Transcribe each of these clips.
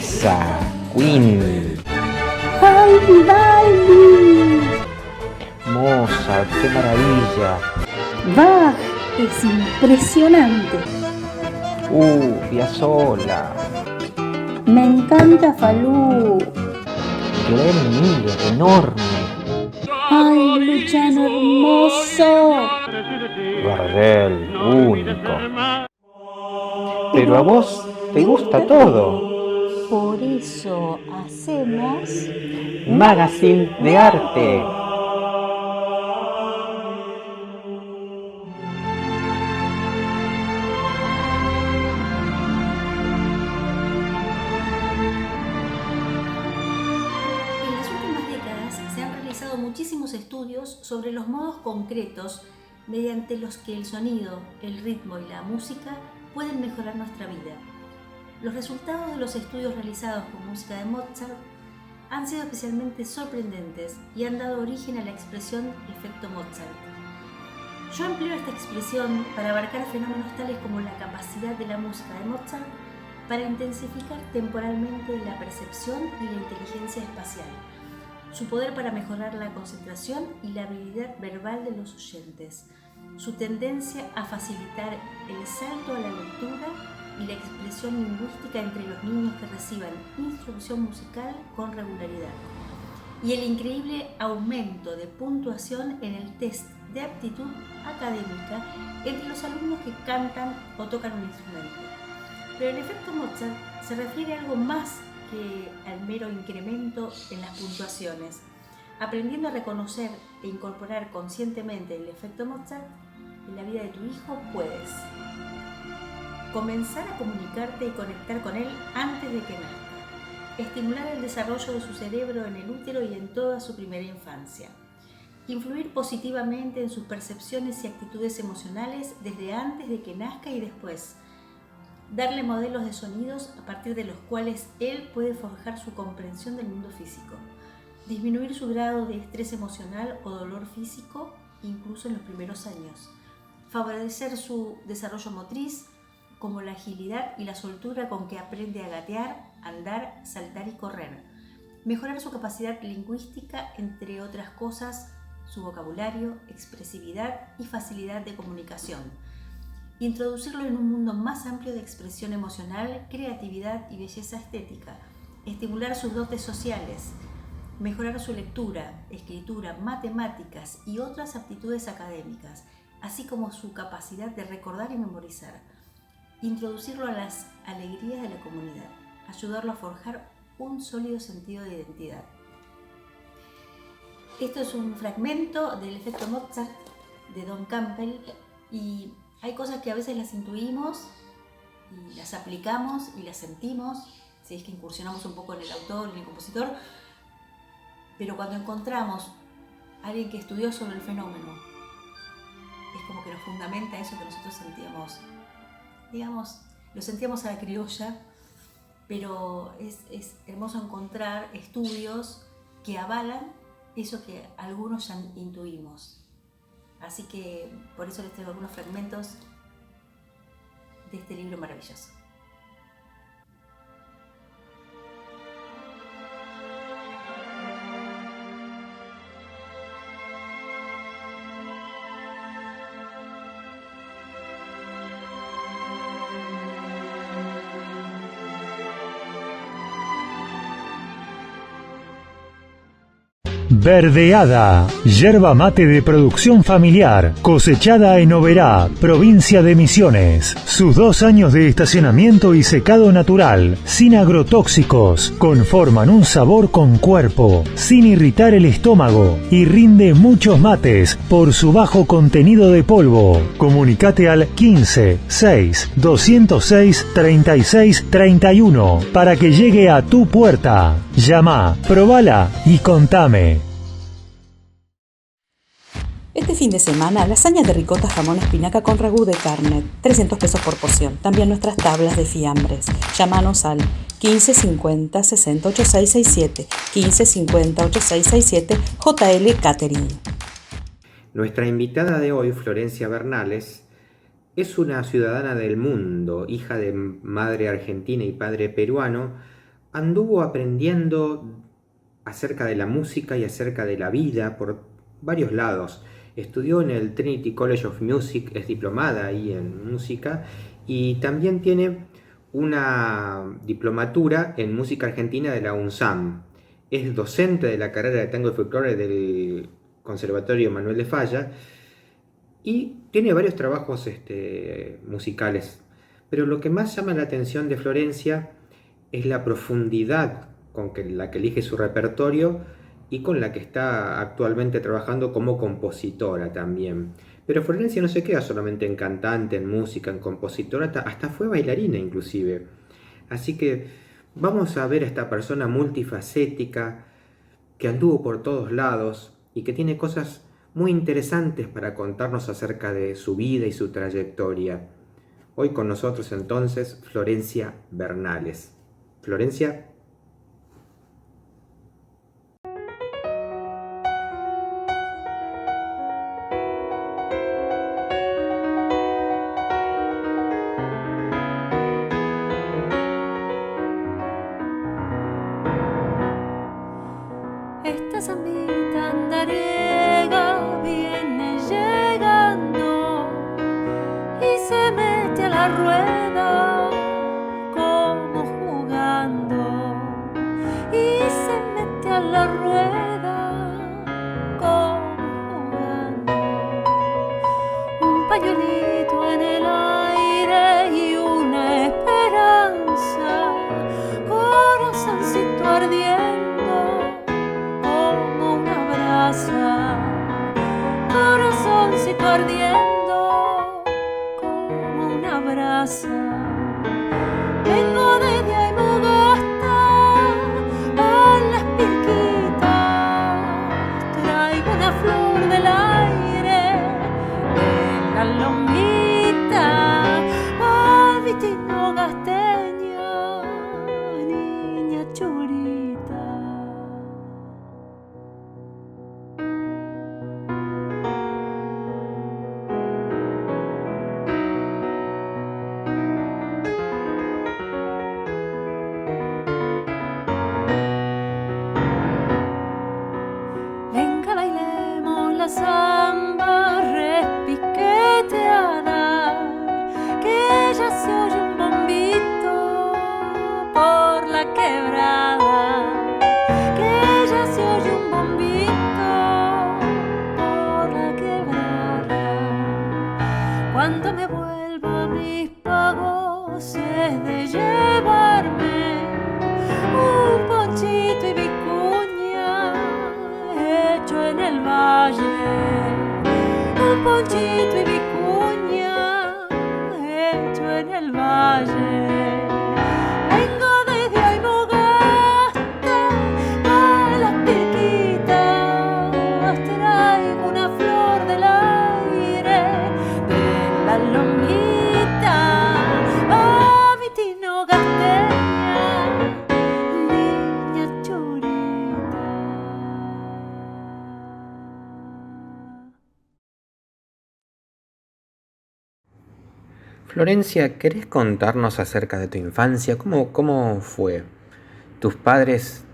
Esa, Queen. ¡Ay, Vivaldi! Mozart, qué maravilla. Bach es impresionante. Piazzolla. Me encanta Falú. Glenn Miller, enorme. ¡Ay, Luciano hermoso! Gardel, único. Pero a vos te gusta todo. Por eso hacemos Magazine de arte. En las últimas décadas se han realizado muchísimos estudios sobre los modos concretos mediante los que el sonido, el ritmo y la música pueden mejorar nuestra vida. Los resultados de los estudios realizados con música de Mozart han sido especialmente sorprendentes y han dado origen a la expresión efecto Mozart. Yo empleo esta expresión para abarcar fenómenos tales como la capacidad de la música de Mozart para intensificar temporalmente la percepción y la inteligencia espacial, su poder para mejorar la concentración y la habilidad verbal de los oyentes, su tendencia a facilitar el salto a la lectura y la expresión lingüística entre los niños que reciban instrucción musical con regularidad, y el increíble aumento de puntuación en el test de aptitud académica entre los alumnos que cantan o tocan un instrumento. Pero el efecto Mozart se refiere a algo más que al mero incremento en las puntuaciones. Aprendiendo a reconocer e incorporar conscientemente el efecto Mozart en la vida de tu hijo, puedes comenzar a comunicarte y conectar con él antes de que nazca, estimular el desarrollo de su cerebro en el útero y en toda su primera infancia, influir positivamente en sus percepciones y actitudes emocionales desde antes de que nazca y después, darle modelos de sonidos a partir de los cuales él puede forjar su comprensión del mundo físico, disminuir su grado de estrés emocional o dolor físico incluso en los primeros años, favorecer su desarrollo motriz, como la agilidad y la soltura con que aprende a gatear, andar, saltar y correr, mejorar su capacidad lingüística, entre otras cosas, su vocabulario, expresividad y facilidad de comunicación, introducirlo en un mundo más amplio de expresión emocional, creatividad y belleza estética, estimular sus dotes sociales, mejorar su lectura, escritura, matemáticas y otras aptitudes académicas, así como su capacidad de recordar y memorizar, introducirlo a las alegrías de la comunidad, ayudarlo a forjar un sólido sentido de identidad. Esto es un fragmento del efecto Mozart de Don Campbell, y hay cosas que a veces las intuimos y las aplicamos y las sentimos, si es que incursionamos un poco en el autor, en el compositor, pero cuando encontramos a alguien que estudió sobre el fenómeno, es como que nos fundamenta eso que nosotros sentíamos, digamos, lo sentíamos a la criolla, pero es hermoso encontrar estudios que avalan eso que algunos ya intuimos. Así que por eso les traigo algunos fragmentos de este libro maravilloso. Verdeada, yerba mate de producción familiar, cosechada en Oberá, provincia de Misiones. Sus 2 años de estacionamiento y secado natural, sin agrotóxicos, conforman un sabor con cuerpo, sin irritar el estómago, y rinde muchos mates por su bajo contenido de polvo. Comunicate al 15 6 206 36 31 para que llegue a tu puerta. Llama, probala y contame. Este fin de semana, lasaña de ricota jamón espinaca con ragú de carne, 300 pesos por porción. También nuestras tablas de fiambres. Llámanos al 1550 60 8667, 1550 8667, JL Catering. Nuestra invitada de hoy, Florencia Bernales, es una ciudadana del mundo, hija de madre argentina y padre peruano, anduvo aprendiendo acerca de la música y acerca de la vida por varios lados. Estudió en el Trinity College of Music, es diplomada ahí en música, y también tiene una diplomatura en música argentina de la UNSAM. Es docente de la carrera de tango y folclore del Conservatorio Manuel de Falla y tiene varios trabajos musicales. Pero lo que más llama la atención de Florencia es la profundidad con la que elige su repertorio y con la que está actualmente trabajando como compositora también. Pero Florencia no se queda solamente en cantante, en música, en compositora, hasta fue bailarina inclusive. Así que vamos a ver a esta persona multifacética que anduvo por todos lados y que tiene cosas muy interesantes para contarnos acerca de su vida y su trayectoria. Hoy con nosotros entonces Florencia Bernales. Florencia. Esta zambita andariega viene llegando y se mete a la rueda como jugando, y se mete a la rueda como jugando. Un pañuelito en el aire y una esperanza, corazoncito ardiendo como una brasa, corazoncito ardiendo como una brasa. Vengo desde Aymogasta a las Pirquitas, traigo una flor del aire en la lomita, pavitino gasteña, niña churita. Venga, bailemos la samba repiqueteada, que ya se oye un bombito por la quebrada, que ya se oye un bombito por la quebrada. Cuando me vuelva a mis pagos es de llevarme un ponchito y vicuña hecho en el valle, un ponchito y vicuña hecho en el valle. Vengo desde Aymogasta a las Pirquitas, traigo una flor del aire de la lomita, pavitino gasteña, niña churita. Florencia, ¿querés contarnos acerca de tu infancia? ¿Cómo fue? ¿Tus padres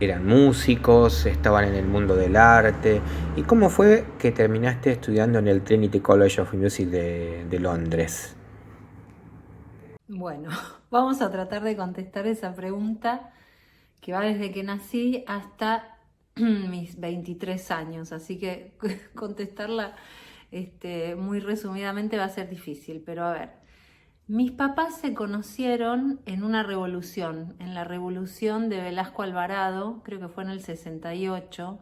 eran músicos, estaban en el mundo del arte? ¿Y cómo fue que terminaste estudiando en el Trinity College of Music de Londres? Bueno, vamos a tratar de contestar esa pregunta que va desde que nací hasta mis 23 años, así que contestarla muy resumidamente va a ser difícil, pero a ver. Mis papás se conocieron en una revolución, en la revolución de Velasco Alvarado, creo que fue en el 68,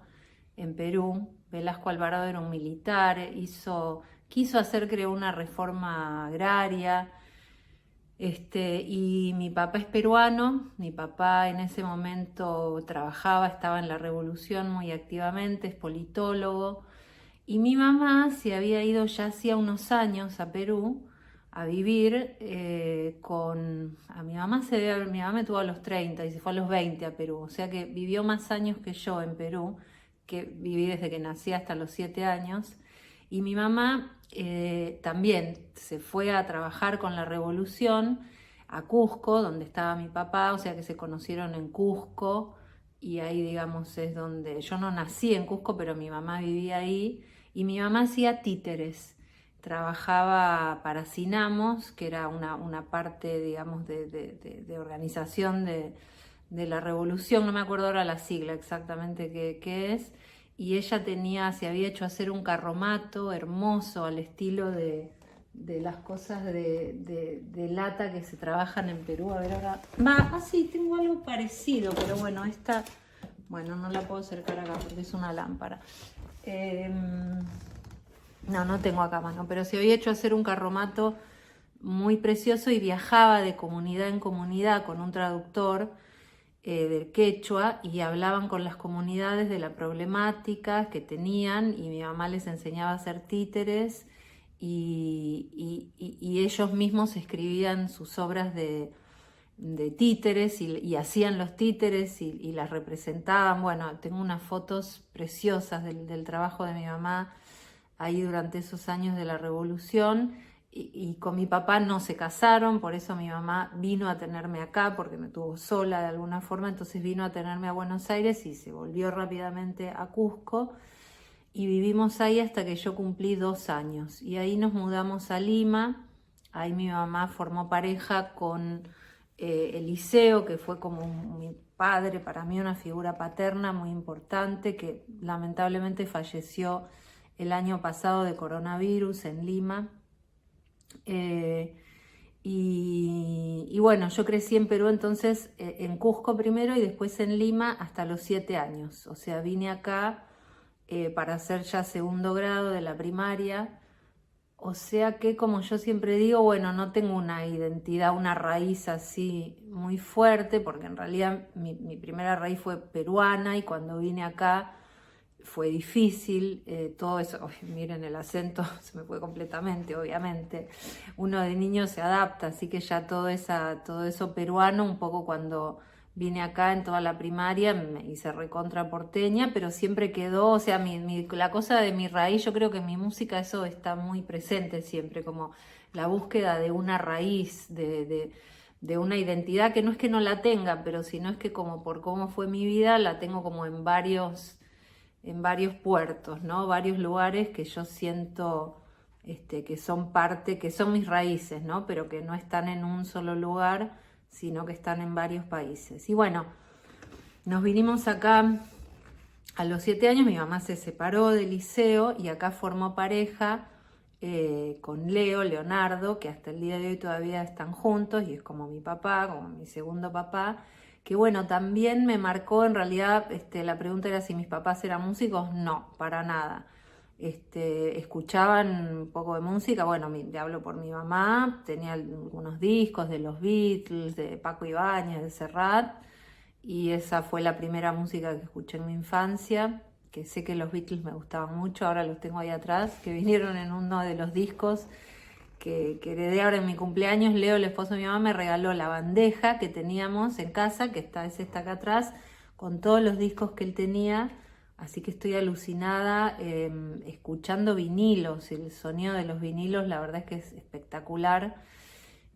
en Perú. Velasco Alvarado era un militar, quiso hacer, creo, una reforma agraria, y mi papá es peruano. Mi papá en ese momento trabajaba, estaba en la revolución muy activamente, es politólogo, y mi mamá se había ido ya hacía unos años a Perú a vivir mi mamá me tuvo a los 30 y se fue a los 20 a Perú, o sea que vivió más años que yo en Perú, que viví desde que nací hasta los 7 años, y mi mamá también se fue a trabajar con la revolución a Cusco, donde estaba mi papá, o sea que se conocieron en Cusco, y ahí, digamos, es donde yo no nací en Cusco, pero mi mamá vivía ahí, y mi mamá hacía títeres, trabajaba para Sinamos, que era una parte, digamos, de organización de la revolución, no me acuerdo ahora la sigla exactamente qué es, y ella se había hecho hacer un carromato hermoso al estilo de las cosas de lata que se trabajan en Perú. A ver ahora, sí, tengo algo parecido, pero bueno, esta, bueno, no la puedo acercar acá porque es una lámpara. No tengo acá mano, pero se había hecho hacer un carromato muy precioso y viajaba de comunidad en comunidad con un traductor del quechua, y hablaban con las comunidades de la problemática que tenían, y mi mamá les enseñaba a hacer títeres, y ellos mismos escribían sus obras de títeres y hacían los títeres y las representaban. Bueno, tengo unas fotos preciosas del trabajo de mi mamá ahí durante esos años de la revolución. Y con mi papá no se casaron, por eso mi mamá vino a tenerme acá, porque me tuvo sola de alguna forma, entonces vino a tenerme a Buenos Aires y se volvió rápidamente a Cusco, y vivimos ahí hasta que yo cumplí 2 años, y ahí nos mudamos a Lima. Ahí mi mamá formó pareja con Eliseo, que fue como mi padre, para mí una figura paterna muy importante, que lamentablemente falleció el año pasado de coronavirus en Lima. Y bueno, yo crecí en Perú, entonces en Cusco primero y después en Lima hasta los 7 años. O sea, vine acá para hacer ya segundo grado de la primaria. O sea que, como yo siempre digo, bueno, no tengo una identidad, una raíz así muy fuerte, porque en realidad mi primera raíz fue peruana, y cuando vine acá fue difícil, todo eso. Miren el acento, se me fue completamente, obviamente. Uno de niño se adapta, así que ya todo eso peruano, un poco cuando vine acá en toda la primaria me hice recontra porteña, pero siempre quedó, o sea, la cosa de mi raíz, yo creo que en mi música eso está muy presente siempre, como la búsqueda de una raíz, de una identidad, que no es que no la tenga, pero sino es que como por cómo fue mi vida, la tengo como en varios puertos, ¿no? Varios lugares que yo siento que son parte, que son mis raíces, ¿no? Pero que no están en un solo lugar, sino que están en varios países. Y bueno, nos vinimos acá a los 7 años, mi mamá se separó del Liceo y acá formó pareja con Leonardo, que hasta el día de hoy todavía están juntos y es como mi papá, como mi segundo papá. Que bueno, también me marcó, en realidad, la pregunta era si mis papás eran músicos. No, para nada. Escuchaban un poco de música, bueno, te hablo por mi mamá, tenía algunos discos de los Beatles, de Paco Ibáñez, de Serrat, y esa fue la primera música que escuché en mi infancia, que sé que los Beatles me gustaban mucho, ahora los tengo ahí atrás, que vinieron en uno de los discos que heredé ahora en mi cumpleaños. Leo, el esposo de mi mamá, me regaló la bandeja que teníamos en casa, que es esta acá atrás, con todos los discos que él tenía, así que estoy alucinada escuchando vinilos. El sonido de los vinilos, la verdad es que es espectacular,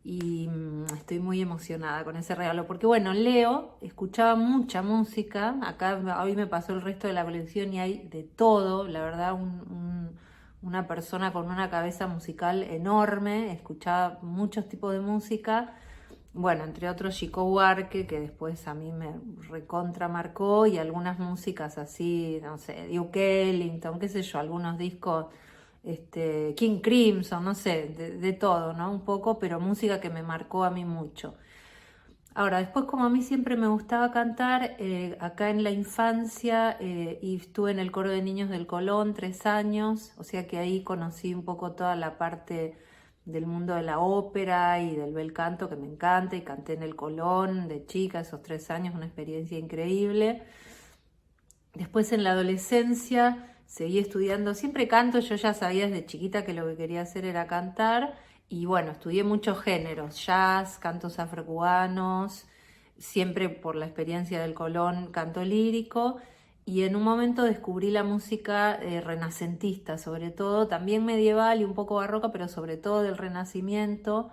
y estoy muy emocionada con ese regalo, porque bueno, Leo escuchaba mucha música. Acá hoy me pasó el resto de la colección y hay de todo, la verdad, una persona con una cabeza musical enorme, escuchaba muchos tipos de música, bueno, entre otros Chico Buarque, que después a mí me recontra marcó, y algunas músicas así, no sé, Duke Ellington, qué sé yo, algunos discos, King Crimson, no sé, de todo, ¿no? Un poco, pero música que me marcó a mí mucho. Ahora, después, como a mí siempre me gustaba cantar, acá en la infancia, y estuve en el coro de niños del Colón 3 años, o sea que ahí conocí un poco toda la parte del mundo de la ópera y del bel canto, que me encanta, y canté en el Colón de chica esos 3 años, una experiencia increíble. Después, en la adolescencia, seguí estudiando, siempre canto, yo ya sabía desde chiquita que lo que quería hacer era cantar. Y bueno, estudié muchos géneros, jazz, cantos afrocubanos, siempre por la experiencia del Colón, canto lírico, y en un momento descubrí la música renacentista, sobre todo, también medieval y un poco barroca, pero sobre todo del Renacimiento,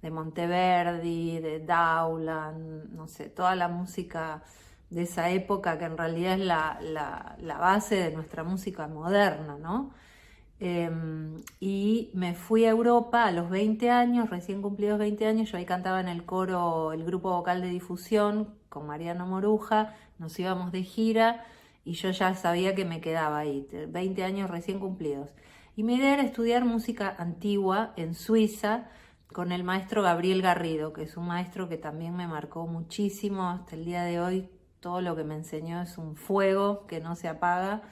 de Monteverdi, de Dowland, no sé, toda la música de esa época que en realidad es la base de nuestra música moderna, ¿no? Y me fui a Europa a los 20 años, recién cumplidos 20 años, yo ahí cantaba en el coro, el grupo vocal de difusión con Mariano Moruja, nos íbamos de gira y yo ya sabía que me quedaba ahí, 20 años recién cumplidos. Y mi idea era estudiar música antigua en Suiza con el maestro Gabriel Garrido, que es un maestro que también me marcó muchísimo. Hasta el día de hoy todo lo que me enseñó es un fuego que no se apaga.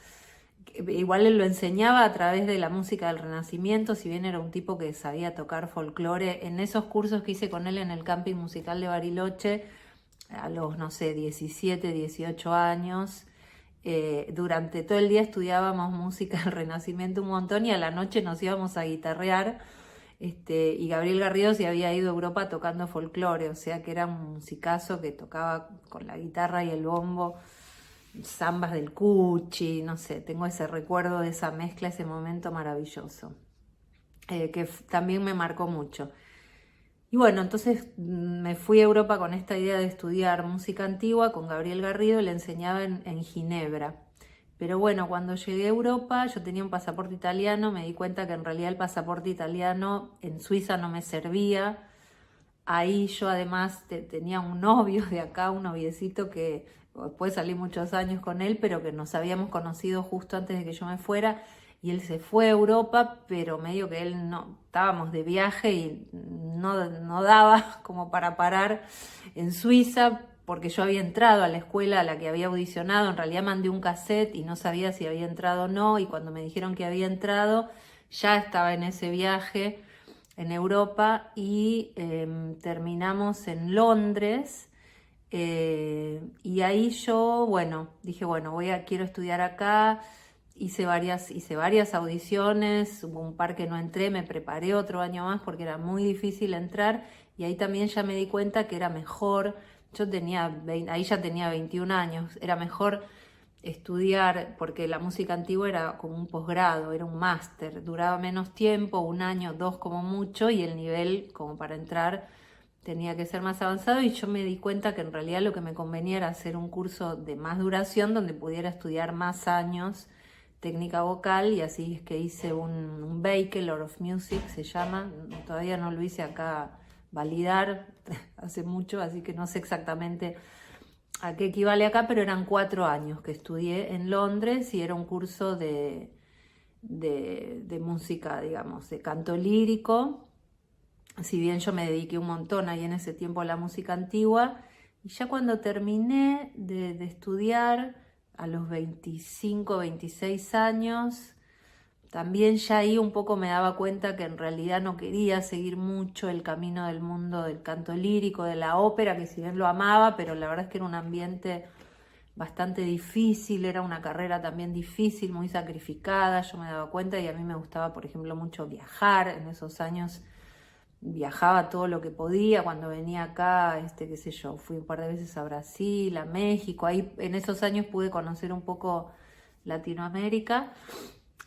Igual él lo enseñaba a través de la música del Renacimiento, si bien era un tipo que sabía tocar folclore. En esos cursos que hice con él en el camping musical de Bariloche, a los, no sé, 17, 18 años, durante todo el día estudiábamos música del Renacimiento un montón y a la noche nos íbamos a guitarrear. Y Gabriel Garrido se había ido a Europa tocando folclore, o sea que era un musicazo que tocaba con la guitarra y el bombo, zambas del Cuchi, no sé, tengo ese recuerdo de esa mezcla, ese momento maravilloso, que también me marcó mucho. Y bueno, entonces me fui a Europa con esta idea de estudiar música antigua con Gabriel Garrido, le enseñaba en Ginebra. Pero bueno, cuando llegué a Europa, yo tenía un pasaporte italiano, me di cuenta que en realidad el pasaporte italiano en Suiza no me servía. Ahí yo además tenía un novio de acá, un noviecito que después salí muchos años con él, pero que nos habíamos conocido justo antes de que yo me fuera. Y él se fue a Europa, pero medio que él no, estábamos de viaje y no daba como para parar en Suiza, porque yo había entrado a la escuela a la que había audicionado, en realidad mandé un cassette y no sabía si había entrado o no, y cuando me dijeron que había entrado, ya estaba en ese viaje en Europa y terminamos en Londres, y ahí yo, bueno, dije, bueno, quiero estudiar acá. Hice varias audiciones, hubo un par que no entré, me preparé otro año más porque era muy difícil entrar y ahí también ya me di cuenta que era mejor, ahí ya tenía 21 años, era mejor estudiar porque la música antigua era como un posgrado, era un máster, duraba menos tiempo, 1 año, 2 como mucho, y el nivel como para entrar tenía que ser más avanzado, y yo me di cuenta que en realidad lo que me convenía era hacer un curso de más duración donde pudiera estudiar más años técnica vocal, y así es que hice un Bachelor of Music, se llama, todavía no lo hice acá validar, hace mucho, así que no sé exactamente a qué equivale acá, pero eran 4 años que estudié en Londres y era un curso de música, digamos, de canto lírico, si bien yo me dediqué un montón ahí en ese tiempo a la música antigua, y ya cuando terminé de estudiar, a los 25, 26 años, también ya ahí un poco me daba cuenta que en realidad no quería seguir mucho el camino del mundo del canto lírico, de la ópera, que si bien lo amaba, pero la verdad es que era un ambiente bastante difícil, era una carrera también difícil, muy sacrificada, yo me daba cuenta, y a mí me gustaba, por ejemplo, mucho viajar. En esos años viajaba todo lo que podía. Cuando venía acá, qué sé yo, fui un par de veces a Brasil, a México. Ahí en esos años pude conocer un poco Latinoamérica.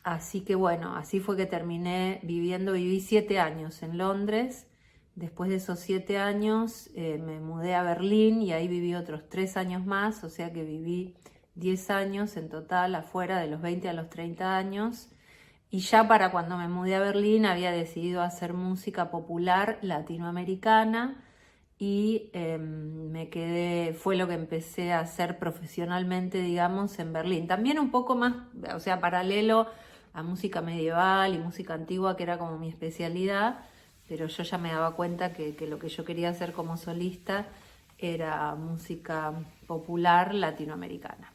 Así que bueno, así fue que viví 7 años en Londres. Después de esos 7 años me mudé a Berlín y ahí viví otros 3 años más, o sea que viví 10 años en total afuera, de los 20 a los 30 años. Y ya para cuando me mudé a Berlín había decidido hacer música popular latinoamericana y fue lo que empecé a hacer profesionalmente, digamos, en Berlín. También un poco más, o sea, paralelo a música medieval y música antigua, que era como mi especialidad, pero yo ya me daba cuenta que lo que yo quería hacer como solista era música popular latinoamericana.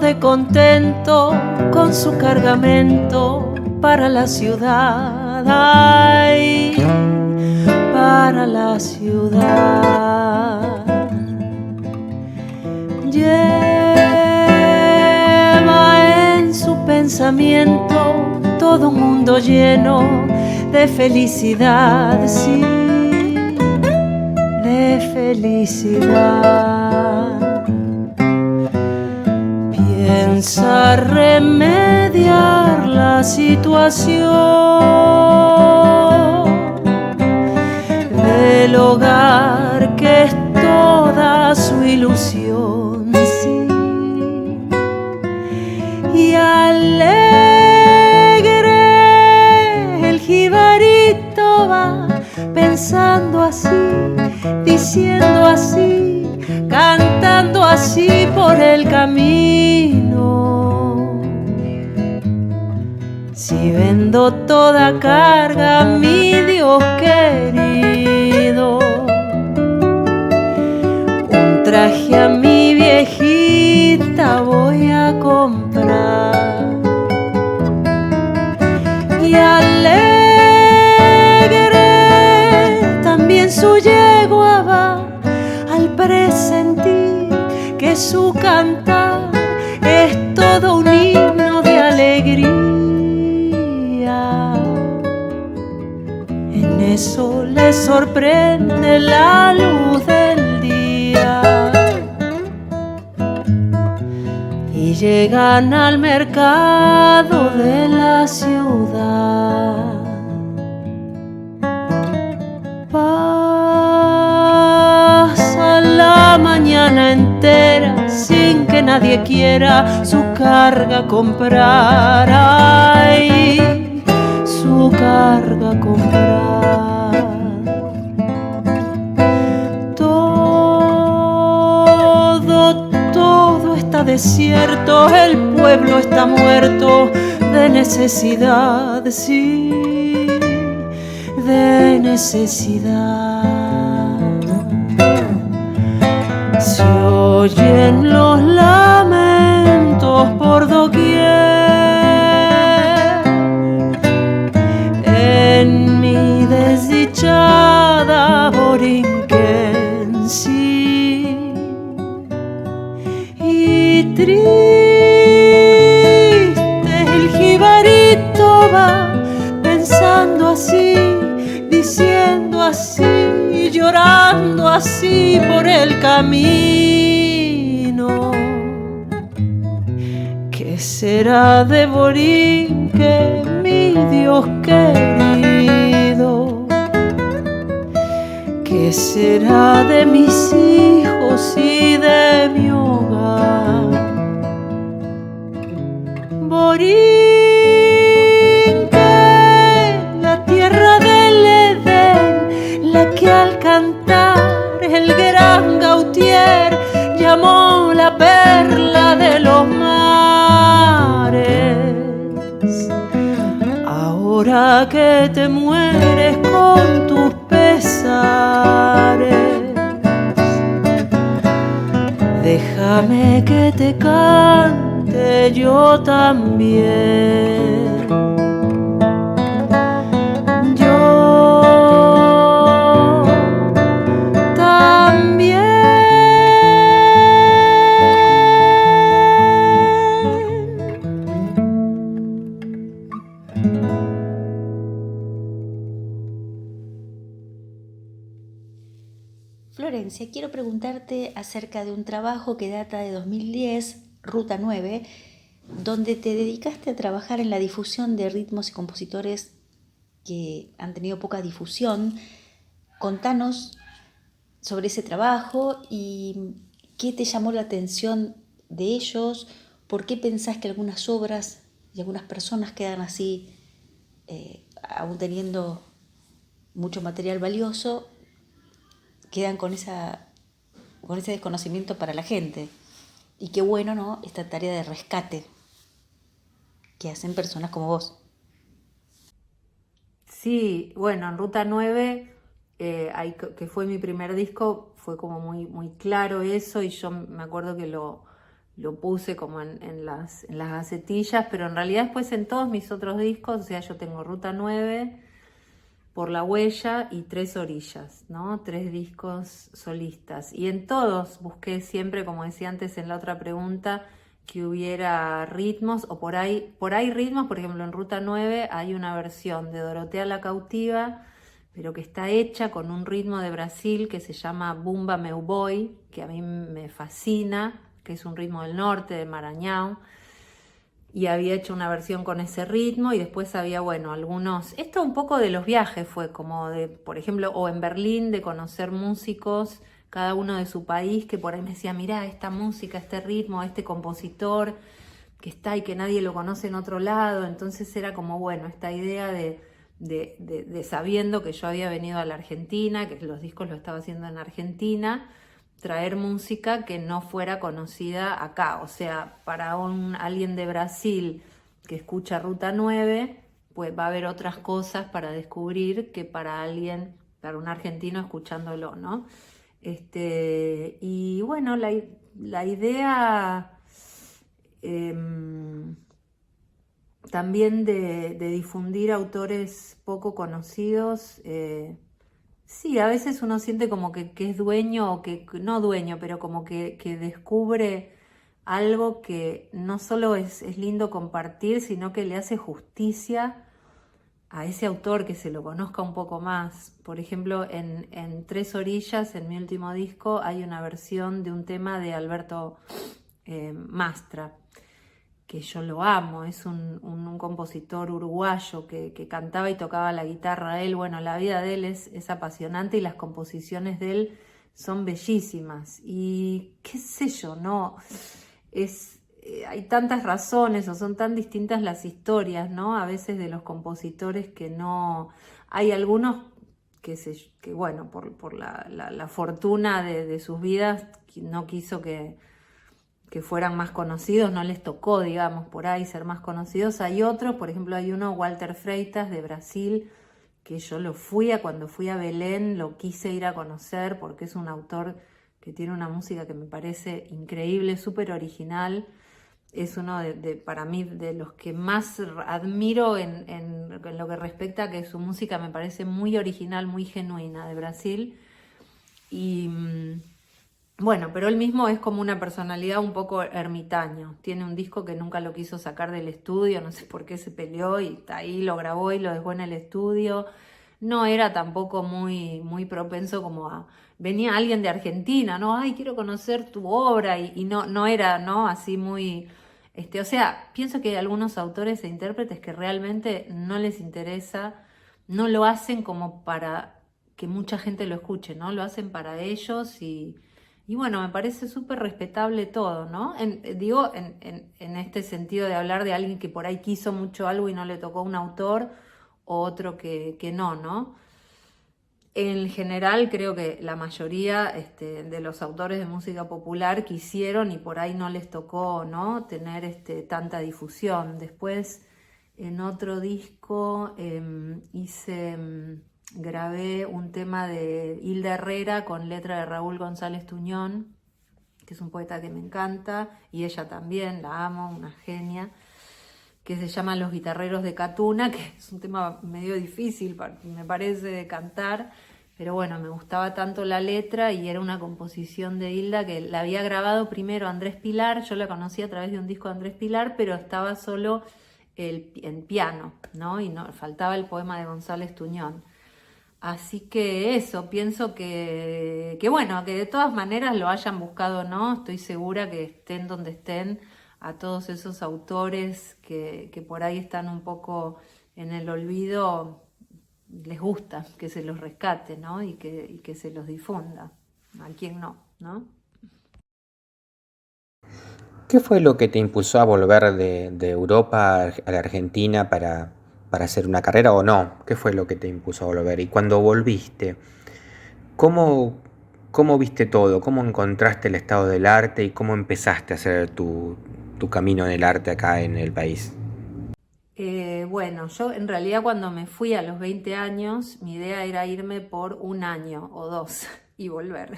De contento con su cargamento para la ciudad, ay, para la ciudad. Lleno pensamiento, todo un mundo lleno de felicidad, sí, de felicidad. Piensa remediar la situación del hogar que es toda su ilusión, sí, y alegre el jibarito va pensando así, diciendo así, cantando así por el camino. Si vendo toda carga, mi Dios querido, un traje a mi viejita voy a comprar. Y alegre también su yegua va al presentir que su cantar es todo un himno de alegría. En eso le sorprende la luz del día y llegan al mercado de la ciudad. Pasa la mañana entera sin que nadie quiera su carga comprar. Ay, su carga comprar. Todo está desierto, el pueblo está muerto de necesidad, sí, de necesidad. Se oyen los lamentos por doquier en mi desdichada Borinquen, sí, y triste el jibarito va pensando así, diciendo así, llorando así por el camino. ¿Qué será de Borinquen, mi Dios querido? ¿Qué será de mis hijos y de mi hogar? Borinquen, la tierra del Edén, la que al cantar el gran Gautier llamó la perla de los mares. Ahora que te mueres con tus pesares, déjame que te cante yo también. Yo también. Florencia, quiero preguntarte acerca de un trabajo que data de 2010, Ruta 9, donde te dedicaste a trabajar en la difusión de ritmos y compositores que han tenido poca difusión. Contanos sobre ese trabajo y qué te llamó la atención de ellos, por qué pensás que algunas obras y algunas personas quedan así, aún teniendo mucho material valioso, quedan con ese desconocimiento para la gente. Y qué bueno, ¿no?, esta tarea de rescate que hacen personas como vos. Sí, bueno, en Ruta 9, que fue mi primer disco, fue como muy, muy claro eso, y yo me acuerdo que lo puse como en las gacetillas, pero en realidad después en todos mis otros discos, o sea, yo tengo Ruta 9, Por la Huella y Tres Orillas, ¿no? 3 discos solistas. Y en todos busqué siempre, como decía antes en la otra pregunta, que hubiera ritmos, o por ahí ritmos. Por ejemplo, en Ruta 9 hay una versión de Dorotea la Cautiva, pero que está hecha con un ritmo de Brasil que se llama Bumba Meu Boi, que a mí me fascina, que es un ritmo del norte, de Maranhão, y había hecho una versión con ese ritmo, y después había, bueno, algunos, esto un poco de los viajes fue como de, por ejemplo, o en Berlín, de conocer músicos, cada uno de su país, que por ahí me decía, mirá, esta música, este ritmo, este compositor que está y que nadie lo conoce en otro lado. Entonces era como, bueno, esta idea de sabiendo que yo había venido a la Argentina, que los discos lo estaba haciendo en Argentina, traer música que no fuera conocida acá. O sea, para alguien de Brasil que escucha Ruta 9, pues va a haber otras cosas para descubrir que para un argentino escuchándolo, ¿no? Y bueno, la idea también de difundir autores poco conocidos. Sí, a veces uno siente como que es dueño, o que no dueño, pero como que descubre algo que no solo es lindo compartir, sino que le hace justicia a ese autor, que se lo conozca un poco más. Por ejemplo, en Tres Orillas, en mi último disco, hay una versión de un tema de Alberto Mastra, que yo lo amo. Es un compositor uruguayo que cantaba y tocaba la guitarra. Bueno, la vida de él es apasionante, y las composiciones de él son bellísimas. Y qué sé yo, ¿no? Hay tantas razones, o son tan distintas las historias, ¿no? A veces de los compositores, que no... Hay algunos que bueno, por la fortuna de sus vidas, no quiso que fueran más conocidos, no les tocó, digamos, por ahí ser más conocidos. Hay otros, por ejemplo, hay uno, Walter Freitas, de Brasil, que yo cuando fui a Belén, lo quise ir a conocer, porque es un autor que tiene una música que me parece increíble, súper original. Es uno para mí, de los que más admiro en lo que respecta a que su música me parece muy original, muy genuina, de Brasil. Y bueno, pero él mismo es como una personalidad un poco ermitaño. Tiene un disco que nunca lo quiso sacar del estudio, no sé por qué se peleó, y ahí lo grabó y lo dejó en el estudio. No era tampoco muy propenso como a... Venía alguien de Argentina, ¿no? Ay, quiero conocer tu obra, y no era, ¿no? Así muy... o sea, pienso que hay algunos autores e intérpretes que realmente no les interesa, no lo hacen como para que mucha gente lo escuche, ¿no? Lo hacen para ellos, y bueno, me parece súper respetable todo, ¿no? Digo, en este sentido de hablar de alguien que por ahí quiso mucho algo y no le tocó un autor, o otro que no, ¿no? En general, creo que la mayoría de los autores de música popular quisieron, y por ahí no les tocó, ¿no?, tener tanta difusión. Después, en otro disco, grabé un tema de Hilda Herrera con letra de Raúl González Tuñón, que es un poeta que me encanta, y ella también, la amo, una genia, que se llama Los Guitarreros de Catuna, que es un tema medio difícil, me parece, de cantar, pero bueno, me gustaba tanto la letra, y era una composición de Hilda que la había grabado primero Andrés Pilar. Yo la conocí a través de un disco de Andrés Pilar, pero estaba solo en piano, ¿no? Y no, faltaba el poema de González Tuñón. Así que eso, pienso que bueno, que de todas maneras lo hayan buscado o no, estoy segura que estén donde estén, a todos esos autores que por ahí están un poco en el olvido, les gusta que se los rescate, ¿no? Y que se los difunda. A quien no, ¿no? ¿Qué fue lo que te impulsó a volver de Europa a la Argentina para hacer una carrera, o no? ¿Qué fue lo que te impulsó a volver? Y cuando volviste, ¿cómo viste todo? ¿Cómo encontraste el estado del arte y cómo empezaste a hacer tu camino en el arte acá en el país? Bueno, yo en realidad cuando me fui a los 20 años, mi idea era irme por 1 año o 2 y volver,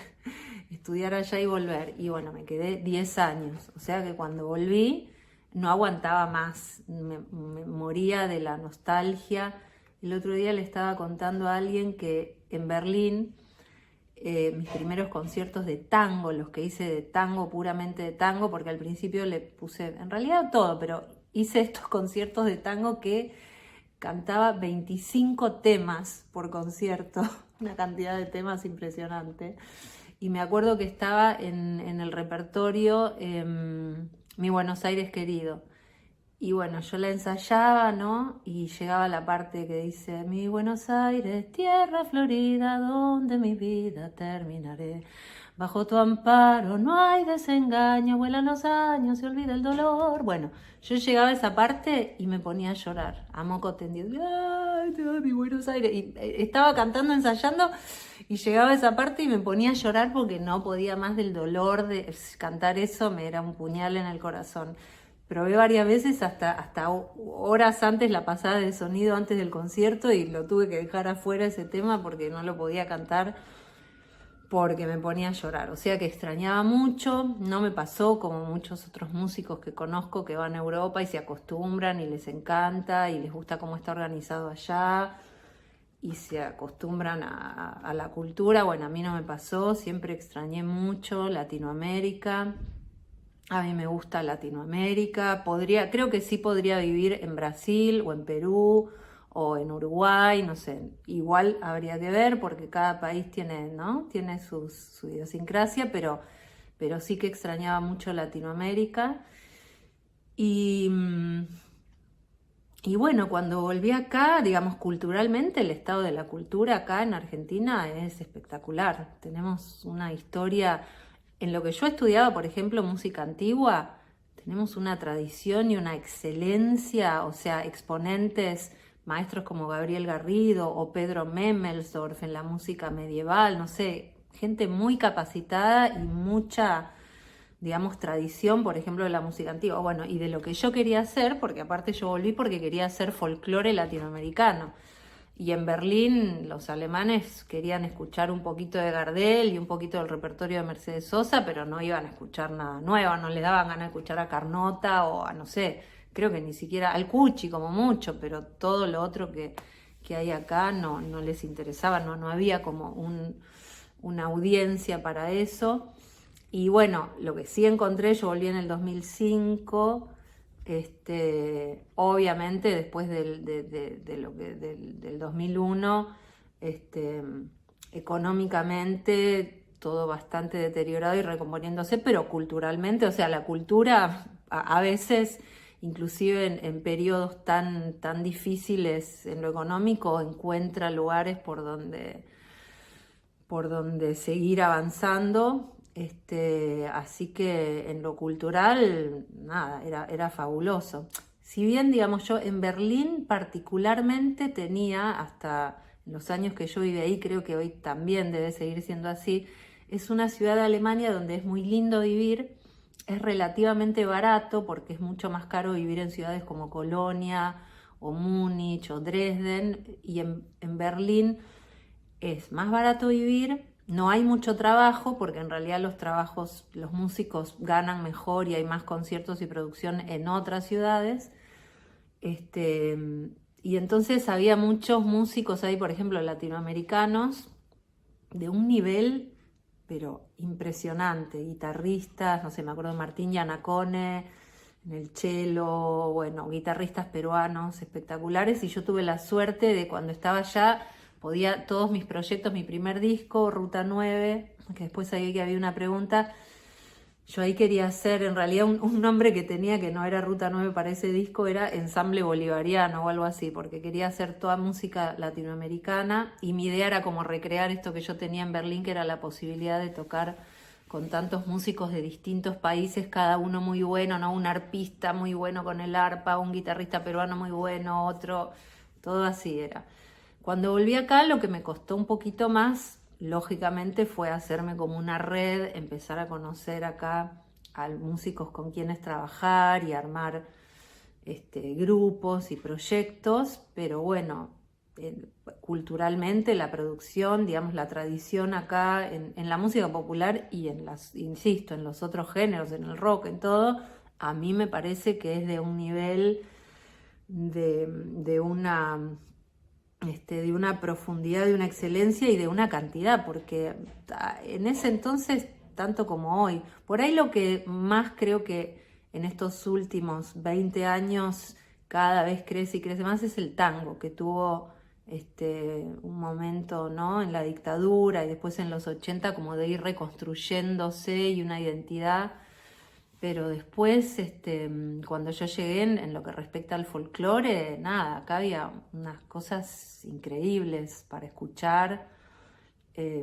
estudiar allá y volver. Y bueno, me quedé 10 años, o sea que cuando volví no aguantaba más, me moría de la nostalgia. El otro día le estaba contando a alguien que en Berlín mis primeros conciertos de tango, los que hice de tango, puramente de tango, porque al principio le puse, en realidad todo, pero hice estos conciertos de tango que cantaba 25 temas por concierto, una cantidad de temas impresionante. Y me acuerdo que estaba en el repertorio Mi Buenos Aires querido. Y bueno, yo la ensayaba, ¿no? Y llegaba la parte que dice: Mi Buenos Aires, tierra florida, donde mi vida terminaré. Bajo tu amparo no hay desengaño, vuelan los años, se olvida el dolor. Bueno, yo llegaba a esa parte y me ponía a llorar, a moco tendido. ¡Ay, mi Buenos Aires! Y estaba cantando, ensayando, y llegaba a esa parte y me ponía a llorar porque no podía más del dolor de cantar eso, me era un puñal en el corazón. Probé varias veces, hasta horas antes, la pasada de sonido antes del concierto, y lo tuve que dejar afuera ese tema porque no lo podía cantar, porque me ponía a llorar. O sea que extrañaba mucho. No me pasó como muchos otros músicos que conozco que van a Europa y se acostumbran y les encanta y les gusta cómo está organizado allá y se acostumbran a la cultura. Bueno, a mí no me pasó, siempre extrañé mucho Latinoamérica. A mí me gusta Latinoamérica. Creo que sí podría vivir en Brasil o en Perú o en Uruguay, no sé. Igual habría que ver porque cada país tiene, ¿no? Tiene su idiosincrasia, pero sí que extrañaba mucho Latinoamérica. Y bueno, cuando volví acá, digamos, culturalmente, el estado de la cultura acá en Argentina es espectacular. Tenemos una historia. En lo que yo estudiaba, por ejemplo, música antigua, tenemos una tradición y una excelencia, o sea, exponentes, maestros como Gabriel Garrido o Pedro Memmelsdorf en la música medieval, no sé, gente muy capacitada y mucha, digamos, tradición, por ejemplo, de la música antigua. Bueno, y de lo que yo quería hacer, porque aparte yo volví porque quería hacer folclore latinoamericano. Y en Berlín los alemanes querían escuchar un poquito de Gardel y un poquito del repertorio de Mercedes Sosa, pero no iban a escuchar nada nuevo, no les daban ganas de escuchar a Carnota o a, no sé, creo que ni siquiera al Cuchi como mucho, pero todo lo otro que hay acá no les interesaba, no había como una audiencia para eso. Y bueno, lo que sí encontré, yo volví en el 2005... obviamente después del 2001, económicamente todo bastante deteriorado y recomponiéndose, pero culturalmente, o sea, la cultura a veces, inclusive en periodos tan difíciles en lo económico, encuentra lugares por donde seguir avanzando. Así que en lo cultural, nada, era fabuloso. Si bien, digamos, yo en Berlín particularmente tenía, hasta los años que yo viví ahí, creo que hoy también debe seguir siendo así, es una ciudad de Alemania donde es muy lindo vivir, es relativamente barato porque es mucho más caro vivir en ciudades como Colonia o Múnich o Dresden, y en Berlín es más barato vivir. No hay mucho trabajo porque en realidad los músicos ganan mejor y hay más conciertos y producción en otras ciudades. Y entonces había muchos músicos ahí, por ejemplo, latinoamericanos, de un nivel, pero impresionante. Guitarristas, no sé, me acuerdo de Martín Giannacone en el cello, bueno, guitarristas peruanos espectaculares. Y yo tuve la suerte de cuando estaba allá, podía todos mis proyectos, mi primer disco, Ruta 9, que después ahí que había una pregunta, yo ahí quería hacer, en realidad un nombre que tenía que no era Ruta 9 para ese disco, era Ensamble Bolivariano o algo así, porque quería hacer toda música latinoamericana y mi idea era como recrear esto que yo tenía en Berlín, que era la posibilidad de tocar con tantos músicos de distintos países, cada uno muy bueno, ¿no? Un arpista muy bueno con el arpa, un guitarrista peruano muy bueno, otro, todo así era. Cuando volví acá, lo que me costó un poquito más, lógicamente, fue hacerme como una red, empezar a conocer acá a músicos con quienes trabajar y armar grupos y proyectos, pero bueno, culturalmente la producción, digamos, la tradición acá en la música popular y insisto, en los otros géneros, en el rock, en todo, a mí me parece que es de un nivel de de una profundidad, de una excelencia y de una cantidad, porque en ese entonces, tanto como hoy, por ahí lo que más creo que en estos últimos 20 años cada vez crece y crece más es el tango, que tuvo un momento, ¿no?, en la dictadura y después en los 80 como de ir reconstruyéndose y una identidad. Pero después, cuando yo llegué en lo que respecta al folclore, nada, acá había unas cosas increíbles para escuchar,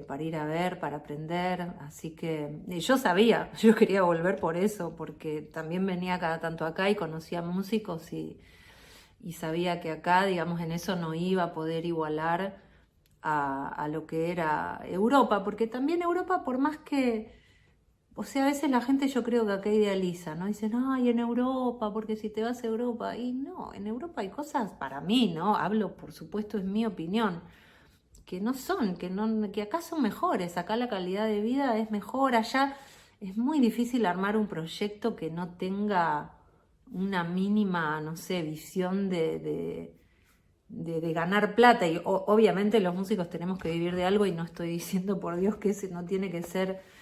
para ir a ver, para aprender. Así que yo sabía, yo quería volver por eso, porque también venía cada tanto acá y conocía músicos y sabía que acá, digamos, en eso no iba a poder igualar a lo que era Europa, porque también Europa, por más que... O sea, a veces la gente, yo creo que acá idealiza, ¿no? Dicen, ay, en Europa, porque si te vas a Europa. Y no, en Europa hay cosas para mí, ¿no? Hablo, por supuesto, es mi opinión, que no son, que acá son mejores. Acá la calidad de vida es mejor. Allá es muy difícil armar un proyecto que no tenga una mínima, no sé, visión de ganar plata. Y obviamente los músicos tenemos que vivir de algo y no estoy diciendo, por Dios, que ese no tiene que ser...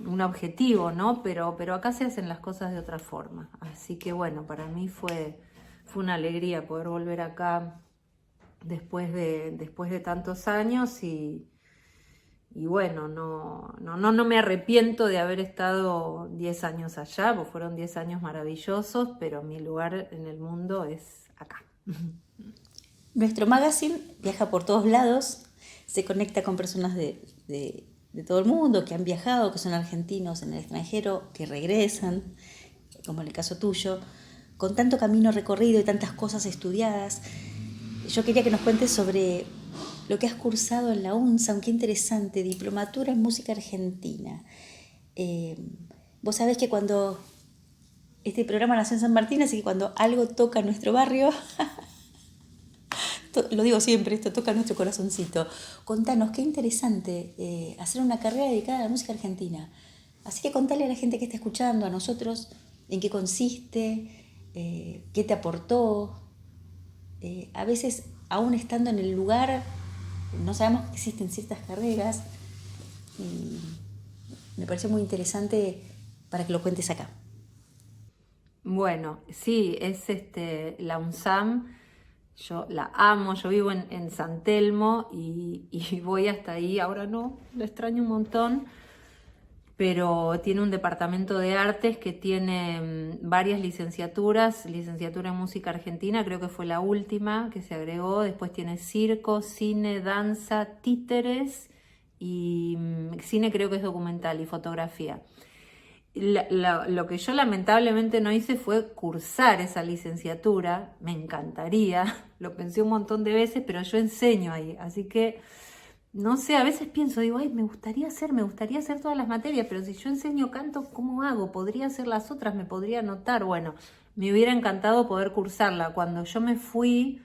un objetivo, ¿no? Pero acá se hacen las cosas de otra forma. Así que bueno, para mí fue una alegría poder volver acá después de tantos años y bueno, no me arrepiento de haber estado 10 años allá, porque fueron 10 años maravillosos, pero mi lugar en el mundo es acá. Nuestro magazine viaja por todos lados, se conecta con personas de todo el mundo que han viajado, que son argentinos en el extranjero, que regresan, como en el caso tuyo, con tanto camino recorrido y tantas cosas estudiadas. Yo quería que nos cuentes sobre lo que has cursado en la UNSAM, qué interesante, diplomatura en música argentina. Vos sabés que cuando este programa nació en San Martín, así que cuando algo toca nuestro barrio... Lo digo siempre, esto toca nuestro corazoncito. Contanos, qué interesante hacer una carrera dedicada a la música argentina. Así que contale a la gente que está escuchando, a nosotros, en qué consiste, qué te aportó. A veces, aún estando en el lugar, no sabemos que existen ciertas carreras. Y me pareció muy interesante para que lo cuentes acá. Bueno, sí, es la UNSAM. Yo la amo, yo vivo en San Telmo y voy hasta ahí, ahora no, lo extraño un montón, pero tiene un departamento de artes que tiene varias licenciaturas, licenciatura en música argentina, creo que fue la última que se agregó, después tiene circo, cine, danza, títeres y cine creo que es documental y fotografía. Lo que yo lamentablemente no hice fue cursar esa licenciatura, me encantaría, lo pensé un montón de veces, pero yo enseño ahí, así que no sé, a veces pienso, digo, ay, me gustaría hacer todas las materias, pero si yo enseño canto, ¿cómo hago? ¿Podría hacer las otras? ¿Me podría anotar? Bueno, me hubiera encantado poder cursarla. Cuando yo me fui,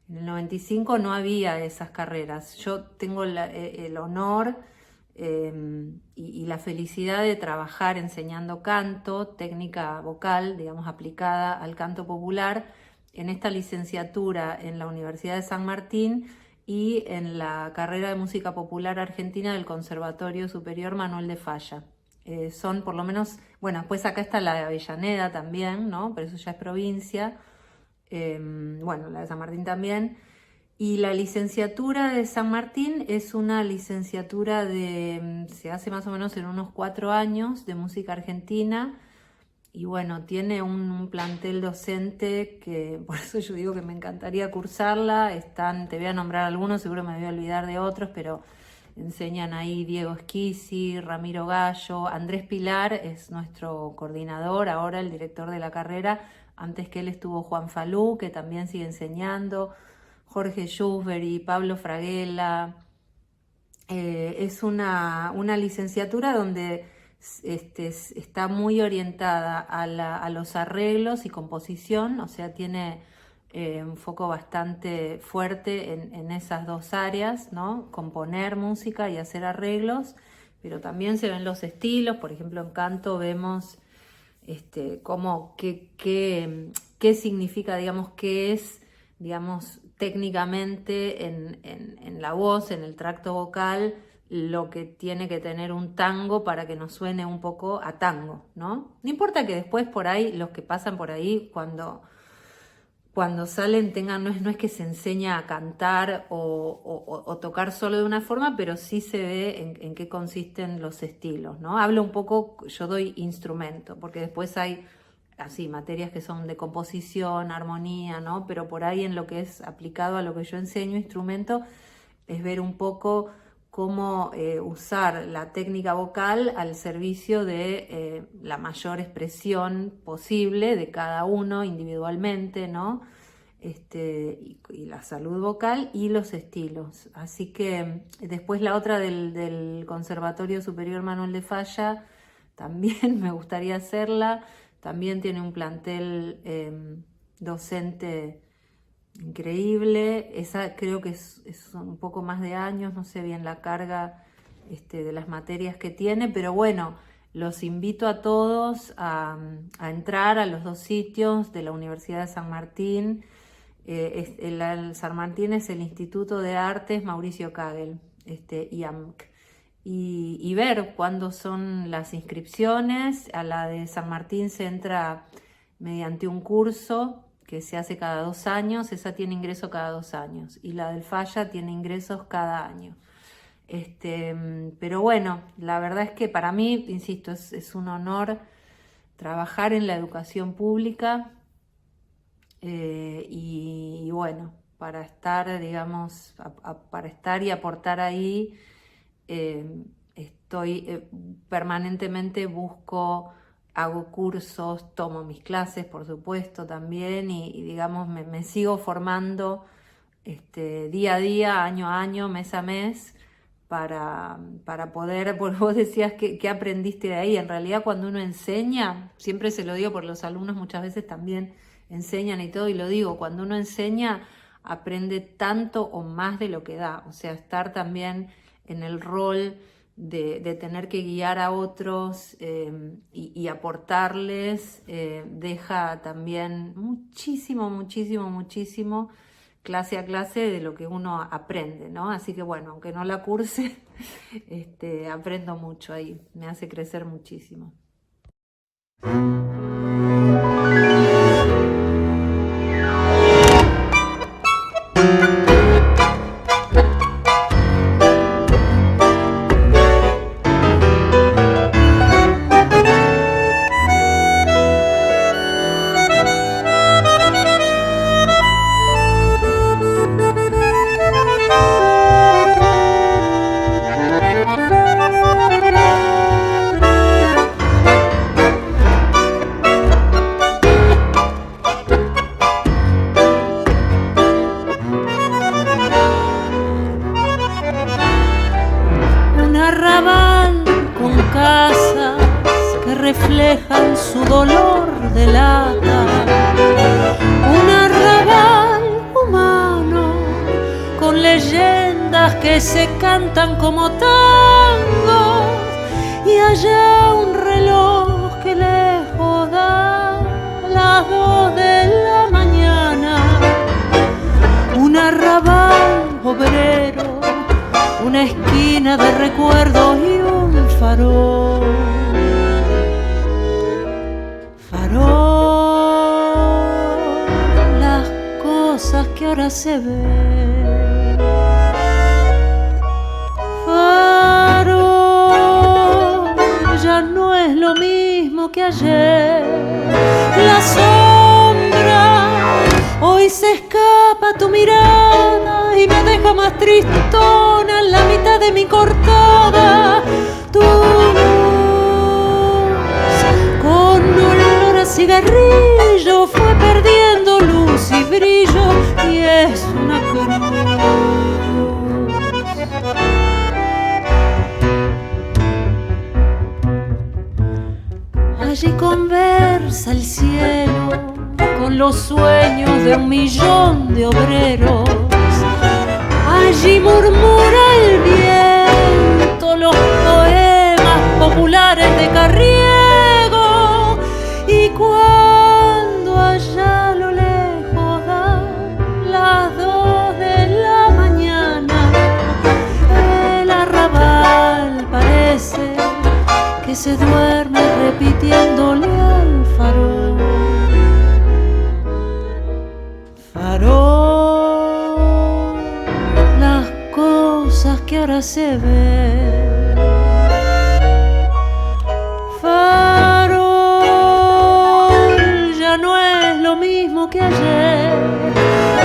en el 95 no había esas carreras, yo tengo el honor... y la felicidad de trabajar enseñando canto, técnica vocal, digamos, aplicada al canto popular, en esta licenciatura en la Universidad de San Martín y en la carrera de música popular argentina del Conservatorio Superior Manuel de Falla. Son por lo menos, bueno, pues acá está la de Avellaneda también, ¿no? Pero eso ya es provincia, bueno, la de San Martín también. Y la licenciatura de San Martín es una licenciatura se hace más o menos en unos 4 años, de música argentina. Y bueno, tiene un plantel docente que, por eso yo digo que me encantaría cursarla. Te voy a nombrar algunos, seguro me voy a olvidar de otros, pero enseñan ahí Diego Esquisi, Ramiro Gallo, Andrés Pilar es nuestro coordinador, ahora el director de la carrera. Antes que él estuvo Juan Falú, que también sigue enseñando. Jorge Schusbury, Pablo Fraguela. Es una licenciatura donde está muy orientada a los arreglos y composición, o sea, tiene un foco bastante fuerte en esas dos áreas, ¿no? Componer música y hacer arreglos, pero también se ven los estilos. Por ejemplo, en canto vemos qué significa, digamos, qué es, digamos, técnicamente en la voz, en el tracto vocal, lo que tiene que tener un tango para que nos suene un poco a tango, ¿no? No importa que después por ahí, los que pasan por ahí, cuando salen no es que se enseña a cantar o tocar solo de una forma, pero sí se ve en qué consisten los estilos, ¿no? Hablo un poco, yo doy instrumento, porque después hay así materias que son de composición, armonía, ¿no? Pero por ahí en lo que es aplicado a lo que yo enseño, instrumento, es ver un poco cómo usar la técnica vocal al servicio de la mayor expresión posible de cada uno individualmente, ¿no? Y la salud vocal y los estilos. Así que después la otra del Conservatorio Superior Manuel de Falla, también me gustaría hacerla. También tiene un plantel docente increíble. Esa creo que son un poco más de años, no sé bien la carga de las materias que tiene, pero bueno, los invito a todos a entrar a los 2 sitios de la Universidad de San Martín. El San Martín es el Instituto de Artes Mauricio Kagel, IAMC, y ver cuándo son las inscripciones. A la de San Martín se entra mediante un curso que se hace cada 2 años, esa tiene ingreso cada 2 años, y la del Falla tiene ingresos cada año. Pero bueno, la verdad es que para mí, insisto, es un honor trabajar en la educación pública, y bueno, para estar, digamos, para estar y aportar ahí, permanentemente hago cursos, tomo mis clases, por supuesto, también, y digamos, me sigo formando día a día, año a año, mes a mes, para poder, porque vos decías que aprendiste de ahí. En realidad, cuando uno enseña, siempre se lo digo por los alumnos, muchas veces también enseñan y todo, y lo digo, cuando uno enseña, aprende tanto o más de lo que da. O sea, estar también en el rol de tener que guiar a otros y aportarles, deja también muchísimo, muchísimo, muchísimo, clase a clase, de lo que uno aprende, ¿no? Así que bueno, aunque no la curse, aprendo mucho ahí, me hace crecer muchísimo. Reflejan su dolor de lata, un arrabal humano con leyendas que se cantan como tangos, y allá un reloj que lejos da las 2 de la mañana, un arrabal obrero, una esquina de recuerdos y un farol. Las cosas que ahora se ven. Farol, ya no es lo mismo que ayer. La sombra hoy se escapa a tu mirada y me deja más tristona en la mitad de mi cortada. Tu cigarrillo fue perdiendo luz y brillo, y es una cruz. Allí conversa el cielo con los sueños de 1.000.000 de obreros. Allí murmura el viento los poemas populares de Carriego. Cuando allá a lo lejos dan las 2 hace ver. Farol, ya no es lo mismo que ayer.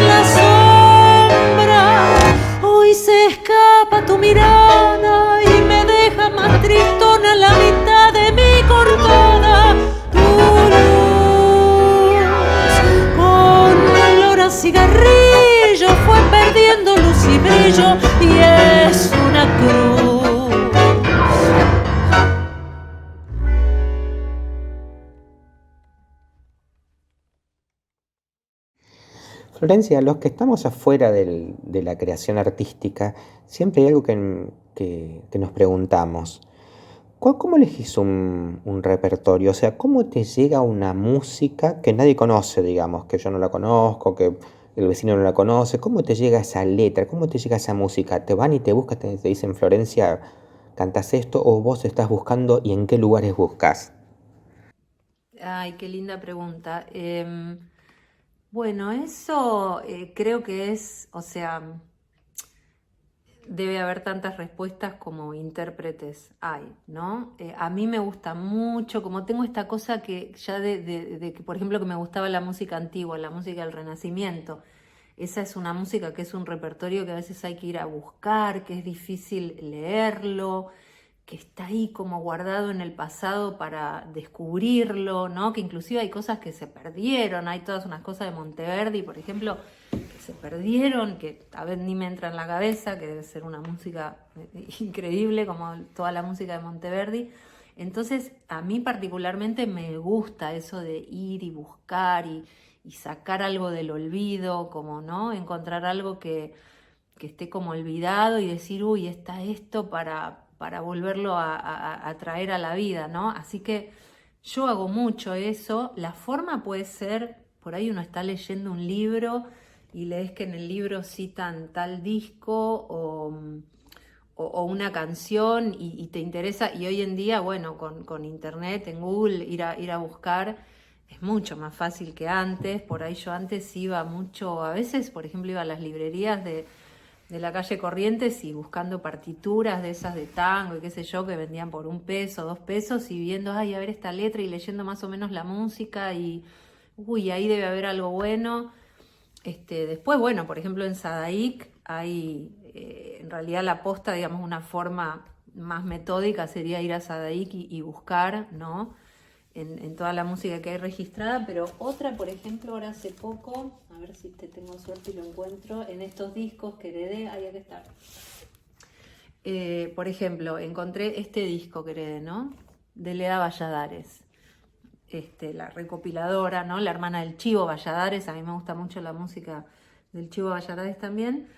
La sombra hoy se escapa a tu mirada y me deja más tristona la mitad de mi cortada. Tu luz con olor a cigarrillo fue perdiendo luz y brillo y es una cruz. Florencia, los que estamos afuera de la creación artística, siempre hay algo que nos preguntamos. ¿Cómo elegís un repertorio? O sea, ¿cómo te llega una música que nadie conoce, digamos, que yo no la conozco, que el vecino no la conoce? ¿Cómo te llega esa letra? ¿Cómo te llega esa música? ¿Te van y te buscan, te dicen, Florencia, cantas esto? ¿O vos estás buscando y en qué lugares buscas? Ay, qué linda pregunta. Bueno, eso creo que es, o sea, debe haber tantas respuestas como intérpretes hay, ¿no? A mí me gusta mucho, como tengo esta cosa que ya de que, por ejemplo, que me gustaba la música antigua, la música del Renacimiento. Esa es una música que es un repertorio que a veces hay que ir a buscar, que es difícil leerlo, que está ahí como guardado en el pasado para descubrirlo, ¿no? Que inclusive hay cosas que se perdieron, hay todas unas cosas de Monteverdi, por ejemplo, que se perdieron, que a veces ni me entra en la cabeza, que debe ser una música increíble como toda la música de Monteverdi. Entonces, a mí particularmente me gusta eso de ir y buscar y sacar algo del olvido, como, ¿no? Encontrar algo que esté como olvidado y decir, uy, está esto para volverlo a traer a la vida, ¿no? Así que yo hago mucho eso. La forma puede ser, por ahí uno está leyendo un libro y lees que en el libro citan tal disco o una canción y te interesa, y hoy en día, bueno, con internet, en Google, ir a buscar es mucho más fácil que antes. Por ahí yo antes iba mucho, a veces, por ejemplo, iba a las librerías de la calle Corrientes y buscando partituras de esas de tango y qué sé yo, que vendían por $1, $2, y viendo, ay, a ver esta letra y leyendo más o menos la música y, uy, ahí debe haber algo bueno. Después, bueno, por ejemplo, en Sadaic hay, en realidad la posta, digamos, una forma más metódica sería ir a Sadaic y buscar, ¿no? En toda la música que hay registrada, pero otra, por ejemplo, ahora hace poco, a ver si tengo suerte y lo encuentro, en estos discos que heredé, ahí hay que estar. Por ejemplo, encontré este disco que heredé, ¿no? De Leda Valladares, la recopiladora, ¿no? La hermana del Chivo Valladares, a mí me gusta mucho la música del Chivo Valladares también.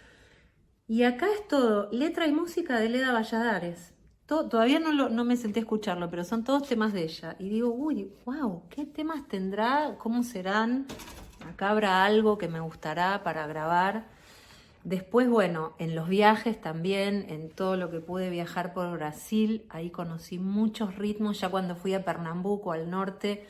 Y acá es todo letra y música de Leda Valladares. Todavía no me senté a escucharlo, pero son todos temas de ella. Y digo, uy, wow, ¿qué temas tendrá? ¿Cómo serán? Acá habrá algo que me gustará para grabar. Después, bueno, en los viajes también, en todo lo que pude viajar por Brasil, ahí conocí muchos ritmos. Ya cuando fui a Pernambuco, al norte,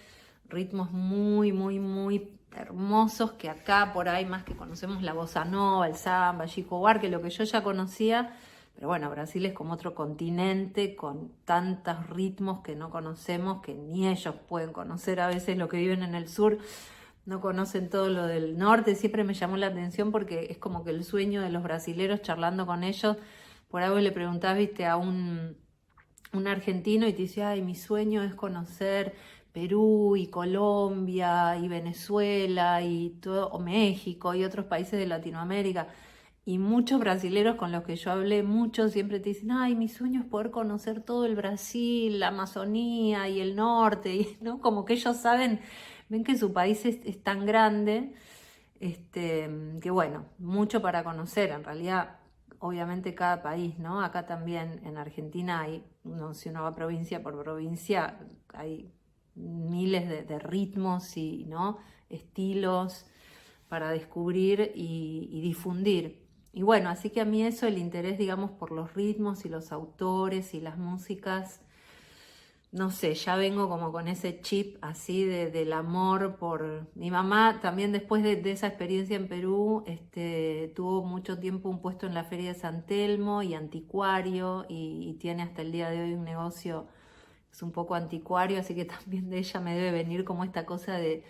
ritmos muy, muy, muy hermosos que acá por ahí más que conocemos la bossa nova, el samba, Chico Buarque, lo que yo ya conocía. Pero bueno, Brasil es como otro continente con tantos ritmos que no conocemos, que ni ellos pueden conocer. A veces los que viven en el sur no conocen todo lo del norte. Siempre me llamó la atención porque es como que el sueño de los brasileros, charlando con ellos, por algo le preguntás, viste, a un argentino y te dice, ay, mi sueño es conocer Perú y Colombia y Venezuela y todo, o México y otros países de Latinoamérica. Y muchos brasileros con los que yo hablé, muchos siempre te dicen, ay, mi sueño es poder conocer todo el Brasil, la Amazonía y el norte, ¿no? Como que ellos saben, ven que su país es tan grande, que bueno, mucho para conocer. En realidad, obviamente cada país, ¿no? Acá también en Argentina hay, si uno va provincia por provincia, hay miles de ritmos y, ¿no? Estilos para descubrir y difundir. Y bueno, así que a mí eso, el interés, digamos, por los ritmos y los autores y las músicas no sé, ya vengo como con ese chip así del amor por mi mamá. También después de esa experiencia en Perú, tuvo mucho tiempo un puesto en la Feria de San Telmo y anticuario, y tiene hasta el día de hoy un negocio, es un poco anticuario, así que también de ella me debe venir como esta cosa de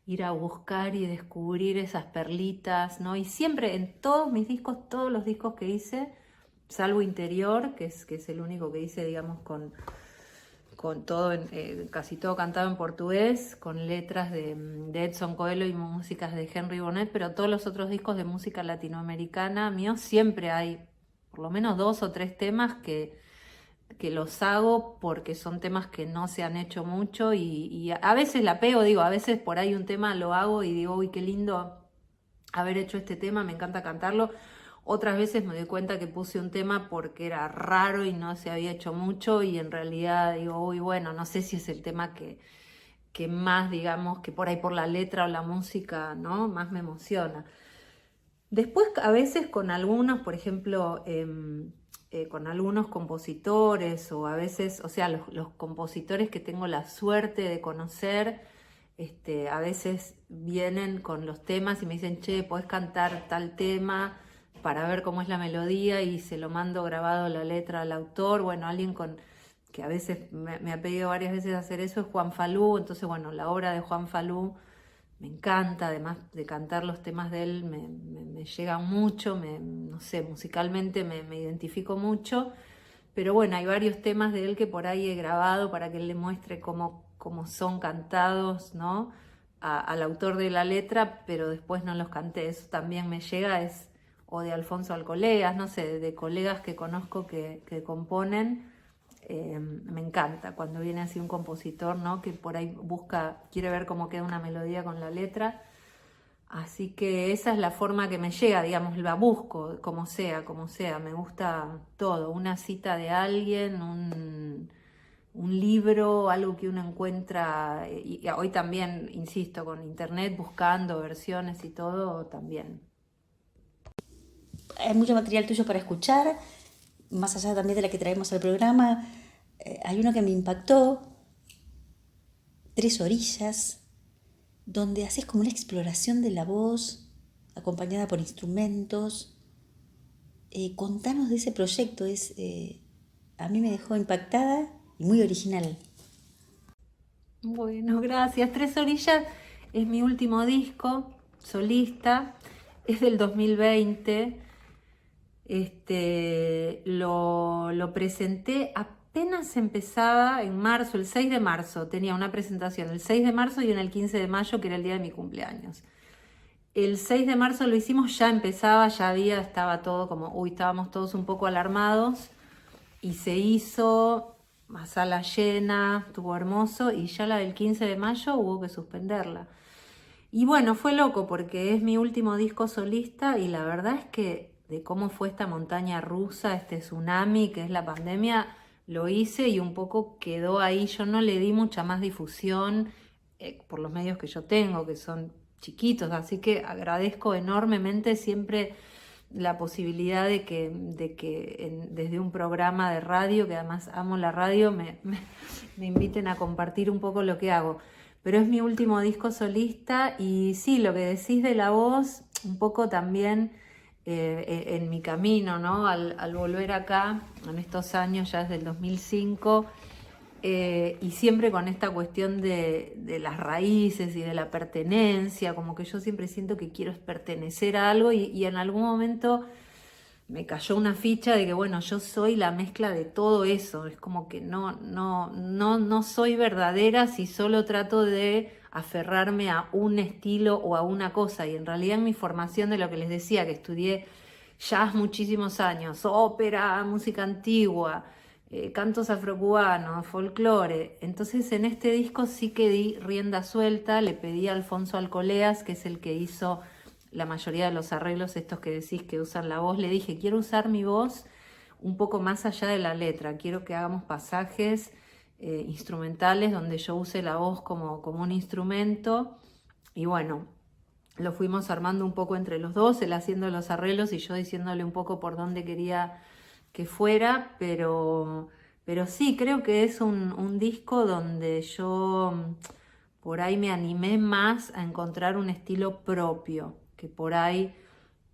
ir a buscar y descubrir esas perlitas, ¿no? Y siempre en todos mis discos, todos los discos que hice, salvo Interior, que es el único que hice, digamos, con todo, casi todo cantado en portugués, con letras de Edson Coelho y músicas de Henry Bonet, pero todos los otros discos de música latinoamericana míos siempre hay por lo menos 2 o 3 temas que los hago porque son temas que no se han hecho mucho, y a veces la pego, digo, a veces por ahí un tema lo hago y digo, uy, qué lindo haber hecho este tema, me encanta cantarlo. Otras veces me doy cuenta que puse un tema porque era raro y no se había hecho mucho, y en realidad digo, uy, bueno, no sé si es el tema que más, digamos, que por ahí por la letra o la música, ¿no?, más me emociona. Después a veces con algunos, por ejemplo, con algunos compositores, o a veces, o sea, los compositores que tengo la suerte de conocer, a veces vienen con los temas y me dicen, che, ¿podés cantar tal tema para ver cómo es la melodía? Y se lo mando grabado la letra al autor. Bueno, alguien que a veces me ha pedido varias veces hacer eso es Juan Falú. Entonces, bueno, la obra de Juan Falú me encanta, además de cantar los temas de él, me llegan mucho, no sé, musicalmente me identifico mucho, pero bueno, hay varios temas de él que por ahí he grabado para que él le muestre cómo son cantados, ¿no?, al autor de la letra, pero después no los canté. Eso también me llega, o de Alfonso Alcoleas, no sé, de colegas que conozco que componen. Me encanta cuando viene así un compositor, ¿no?, que por ahí quiere ver cómo queda una melodía con la letra. Así que esa es la forma que me llega, digamos, la busco, como sea, me gusta todo, una cita de alguien, un libro, algo que uno encuentra, y hoy también, insisto, con internet, buscando versiones y todo, también. Hay mucho material tuyo para escuchar, más allá también de la que traemos al programa. Hay uno que me impactó, 3 orillas, donde haces como una exploración de la voz, acompañada por instrumentos. Contanos de ese proyecto, a mí me dejó impactada y muy original. Bueno, gracias. 3 orillas es mi último disco solista, es del 2020. Lo presenté apenas empezaba en marzo, el 6 de marzo, tenía una presentación el 6 de marzo y una el 15 de mayo, que era el día de mi cumpleaños. El 6 de marzo lo hicimos, ya empezaba, estaba todo como, estábamos todos un poco alarmados, y se hizo a sala llena, estuvo hermoso, y ya la del 15 de mayo hubo que suspenderla. Y bueno, fue loco porque es mi último disco solista, y la verdad es que de cómo fue esta montaña rusa, este tsunami que es la pandemia, lo hice y un poco quedó ahí. Yo no le di mucha más difusión por los medios que yo tengo, que son chiquitos, así que agradezco enormemente siempre la posibilidad de que desde un programa de radio, que además amo la radio, me inviten a compartir un poco lo que hago. Pero es mi último disco solista, y sí, lo que decís de la voz, un poco también en mi camino, ¿no? Al volver acá, en estos años, ya desde el 2005, y siempre con esta cuestión de las raíces y de la pertenencia, como que yo siempre siento que quiero pertenecer a algo, y en algún momento me cayó una ficha de que, bueno, yo soy la mezcla de todo eso. Es como que no soy verdadera si solo trato de aferrarme a un estilo o a una cosa. Y en realidad en mi formación, de lo que les decía, que estudié jazz muchísimos años, ópera, música antigua, cantos afrocubanos, folclore. Entonces en este disco sí que di rienda suelta, le pedí a Alfonso Alcoleas, que es el que hizo la mayoría de los arreglos estos que decís que usan la voz, le dije, quiero usar mi voz un poco más allá de la letra, quiero que hagamos pasajes instrumentales donde yo use la voz como un instrumento. Y bueno, lo fuimos armando un poco entre los dos, él haciendo los arreglos y yo diciéndole un poco por dónde quería que fuera, pero Pero sí, creo que es un disco donde yo por ahí me animé más a encontrar un estilo propio, que por ahí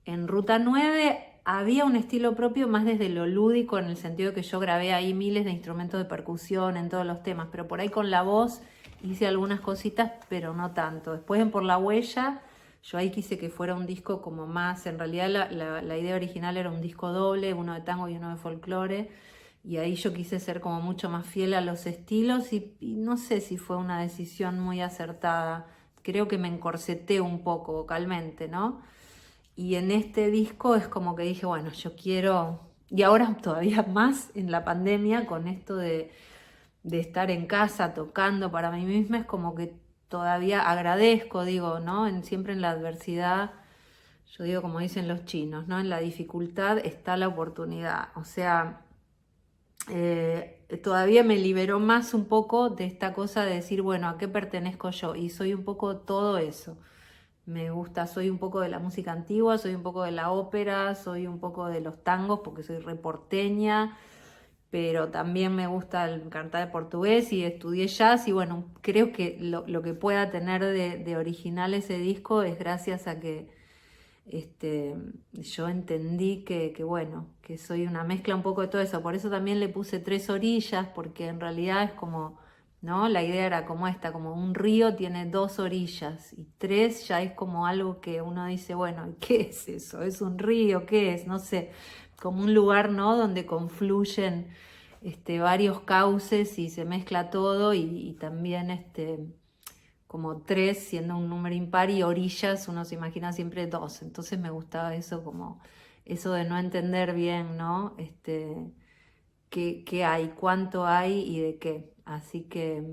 en Ruta 9 había un estilo propio más desde lo lúdico, en el sentido de que yo grabé ahí miles de instrumentos de percusión en todos los temas, pero por ahí con la voz hice algunas cositas, pero no tanto. Después en Por la Huella, yo ahí quise que fuera un disco como más, en realidad la idea original era un disco doble, uno de tango y uno de folclore, y ahí yo quise ser como mucho más fiel a los estilos y no sé si fue una decisión muy acertada. Creo que me encorseté un poco vocalmente, ¿no? Y en este disco es como que dije, bueno, yo quiero, y ahora todavía más en la pandemia, con esto de estar en casa tocando para mí misma, es como que todavía agradezco, digo, ¿no? Siempre en la adversidad, yo digo como dicen los chinos, ¿no? En la dificultad está la oportunidad. O sea, todavía me liberó más un poco de esta cosa de decir, bueno, ¿a qué pertenezco yo? Y soy un poco todo eso. Me gusta, soy un poco de la música antigua, soy un poco de la ópera, soy un poco de los tangos porque soy reporteña, pero también me gusta cantar portugués y estudié jazz y bueno, creo que lo que pueda tener de original ese disco es gracias a que yo entendí que bueno, que soy una mezcla un poco de todo eso. Por eso también le puse 3 orillas, porque en realidad es como, ¿no? La idea era como esta, como un río tiene 2 orillas y 3 ya es como algo que uno dice, bueno, ¿qué es eso? ¿Es un río? ¿Qué es? No sé, como un lugar, ¿no? Donde confluyen varios cauces y se mezcla todo y también como 3 siendo un número impar y orillas uno se imagina siempre 2. Entonces me gustaba eso, como eso de no entender bien, ¿no? Qué hay, cuánto hay y de qué. Así que,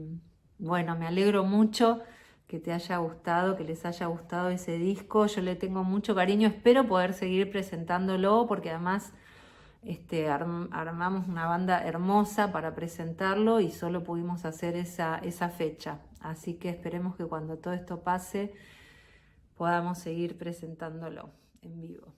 bueno, me alegro mucho que te haya gustado, que les haya gustado ese disco. Yo le tengo mucho cariño, espero poder seguir presentándolo porque además armamos una banda hermosa para presentarlo y solo pudimos hacer esa fecha. Así que esperemos que cuando todo esto pase podamos seguir presentándolo en vivo.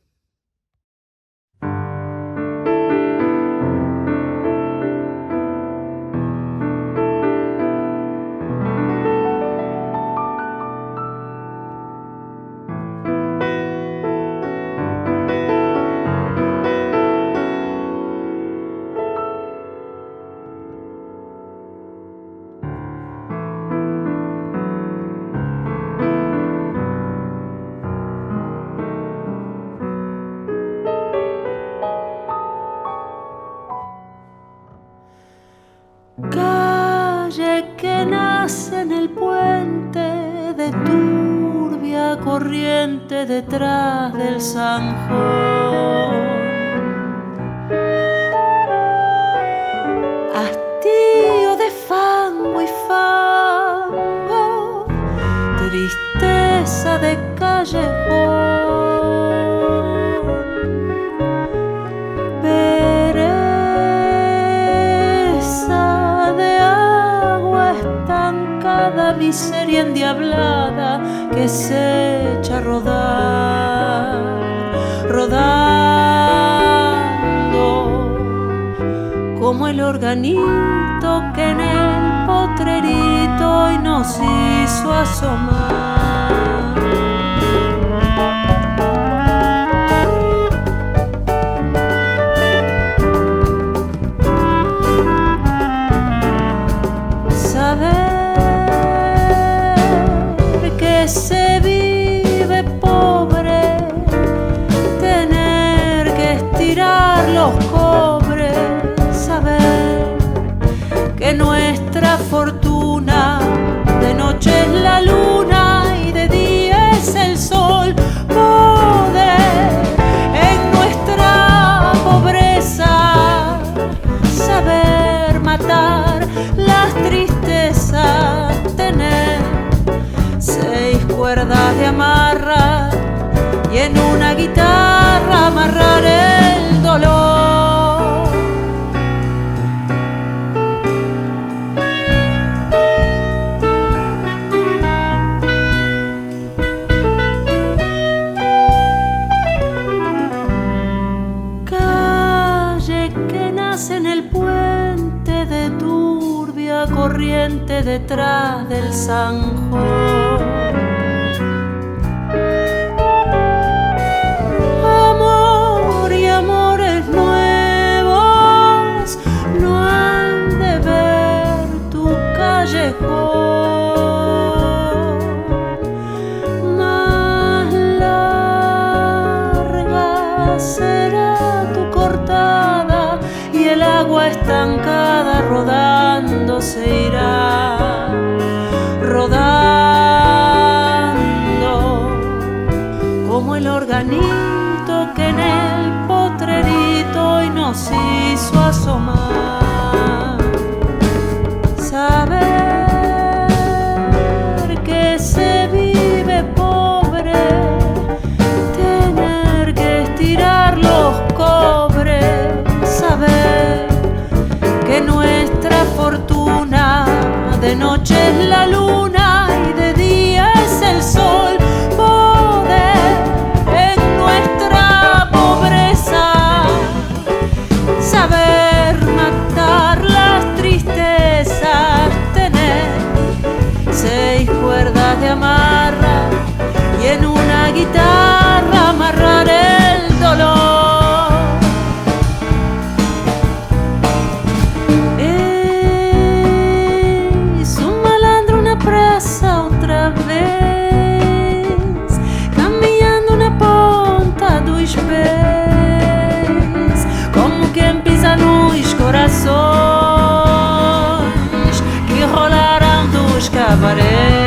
Calle que nace en el puente de turbia corriente detrás del zanjón. Hastío de fango y fango, tristeza de callejón. Miseria endiablada que se echa a rodar, rodando como el organito que en el potrerito hoy nos hizo asomar. Se vive pobre, tener que estirar los cobres, saber que nuestra fortuna de noche es la luna y de día es el sol, poder en nuestra pobreza saber matar las tristezas, tener 6 cuerdas de amarra y en una guitarra amarrar el dolor. Calle que nace en el puente detrás del zanjón. Amor y amores nuevos no han de ver tu callejón. Más larga será tu cortada y el agua estancada rodando se irá, rodando como el organito que en el potrerito hoy nos hizo asomar. Saber que se vive pobre, tener que estirar los cobres, saber que nuestra fortuna de noche es la luna y de día es el sol, poder en nuestra pobreza, saber matar las tristezas, tener 6 cuerdas de amarra y en una guitarra amarrar el dolor. Otra vez, cambiando una ponta dos pés, como quem pisa nos corações que rolaram dos cabarés.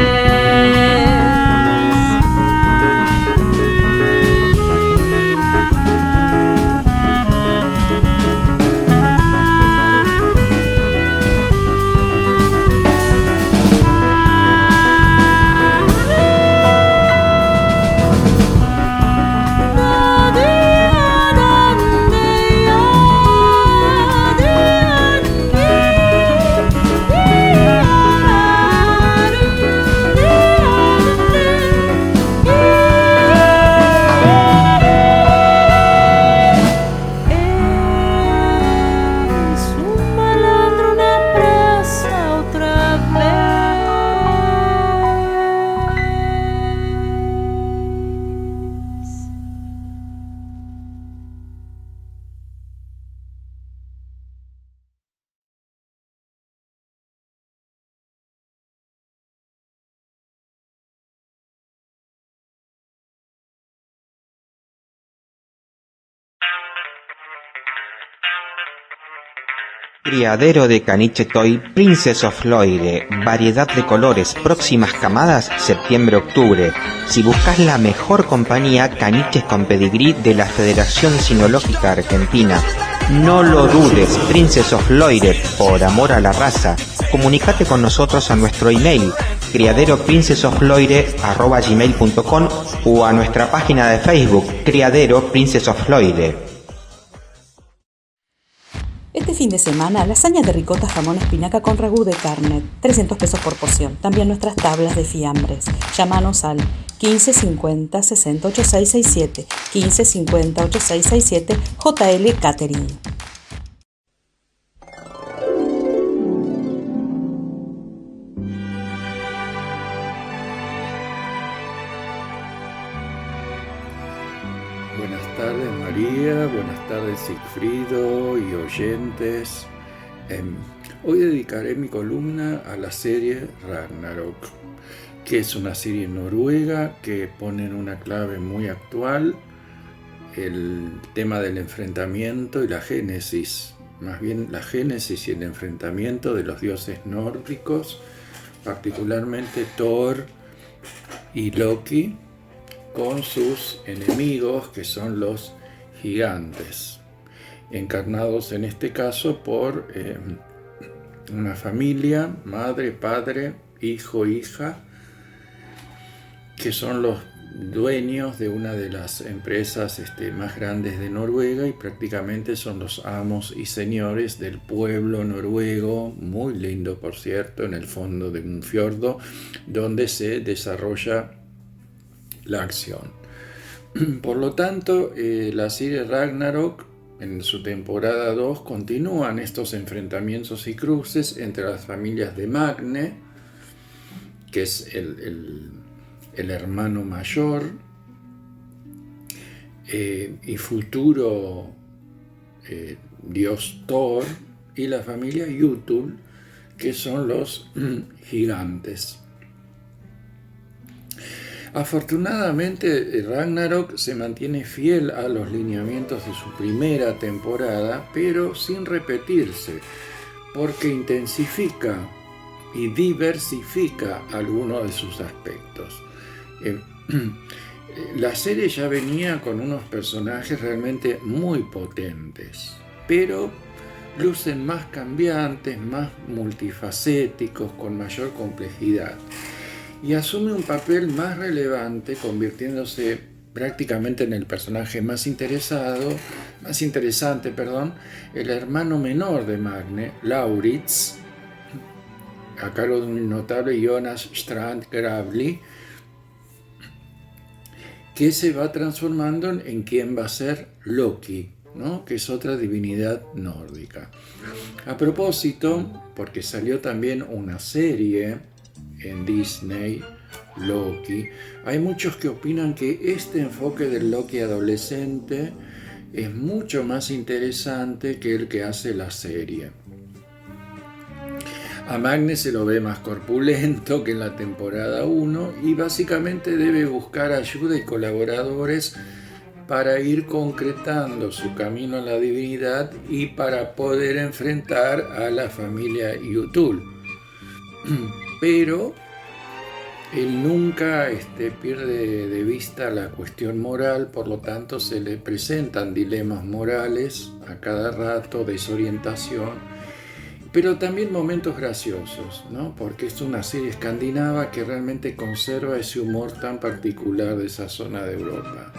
Criadero de Caniche Toy Princess of Loire, variedad de colores, próximas camadas, septiembre-octubre. Si buscas la mejor compañía, caniches con pedigrí de la Federación Cinológica Argentina. No lo dudes, Princess of Loire, por amor a la raza. Comunicate con nosotros a nuestro email, criaderoprincessofloire@gmail.com o a nuestra página de Facebook, Criadero Princess of Loire. Este fin de semana, lasaña de ricota, jamón, espinaca con ragú de carne, 300 pesos por porción. También nuestras tablas de fiambres. Llámanos al 1550 60 8667, 1550 8667, JL Catering. Buenas tardes María, buenas tardes Sigfrido y oyentes. Hoy dedicaré mi columna a la serie Ragnarok, que es una serie noruega que pone en una clave muy actual el tema del enfrentamiento y la génesis, más bien la génesis y el enfrentamiento de los dioses nórdicos, particularmente Thor y Loki, con sus enemigos, que son los gigantes, encarnados en este caso por una familia, madre, padre, hijo, hija, que son los dueños de una de las empresas más grandes de Noruega y prácticamente son los amos y señores del pueblo noruego, muy lindo por cierto, en el fondo de un fiordo donde se desarrolla la acción. Por lo tanto, la serie Ragnarok en su temporada 2 continúan estos enfrentamientos y cruces entre las familias de Magne, que es el hermano mayor y futuro dios Thor, y la familia Yutul, que son los gigantes. Afortunadamente, Ragnarok se mantiene fiel a los lineamientos de su primera temporada, pero sin repetirse, porque intensifica y diversifica algunos de sus aspectos. La serie ya venía con unos personajes realmente muy potentes, pero lucen más cambiantes, más multifacéticos, con mayor complejidad, y asume un papel más relevante, convirtiéndose prácticamente en el personaje más interesante, el hermano menor de Magne, Lauritz, a cargo de un notable Jonas Strand Gravli, que se va transformando en quien va a ser Loki, ¿no? Que es otra divinidad nórdica. A propósito, porque salió también una serie en Disney, Loki, hay muchos que opinan que este enfoque del Loki adolescente es mucho más interesante que el que hace la serie. A Magne se lo ve más corpulento que en la temporada 1 y básicamente debe buscar ayuda y colaboradores para ir concretando su camino a la divinidad y para poder enfrentar a la familia Yutul. Pero él nunca pierde de vista la cuestión moral, por lo tanto se le presentan dilemas morales a cada rato, desorientación, pero también momentos graciosos, ¿no? Porque es una serie escandinava que realmente conserva ese humor tan particular de esa zona de Europa.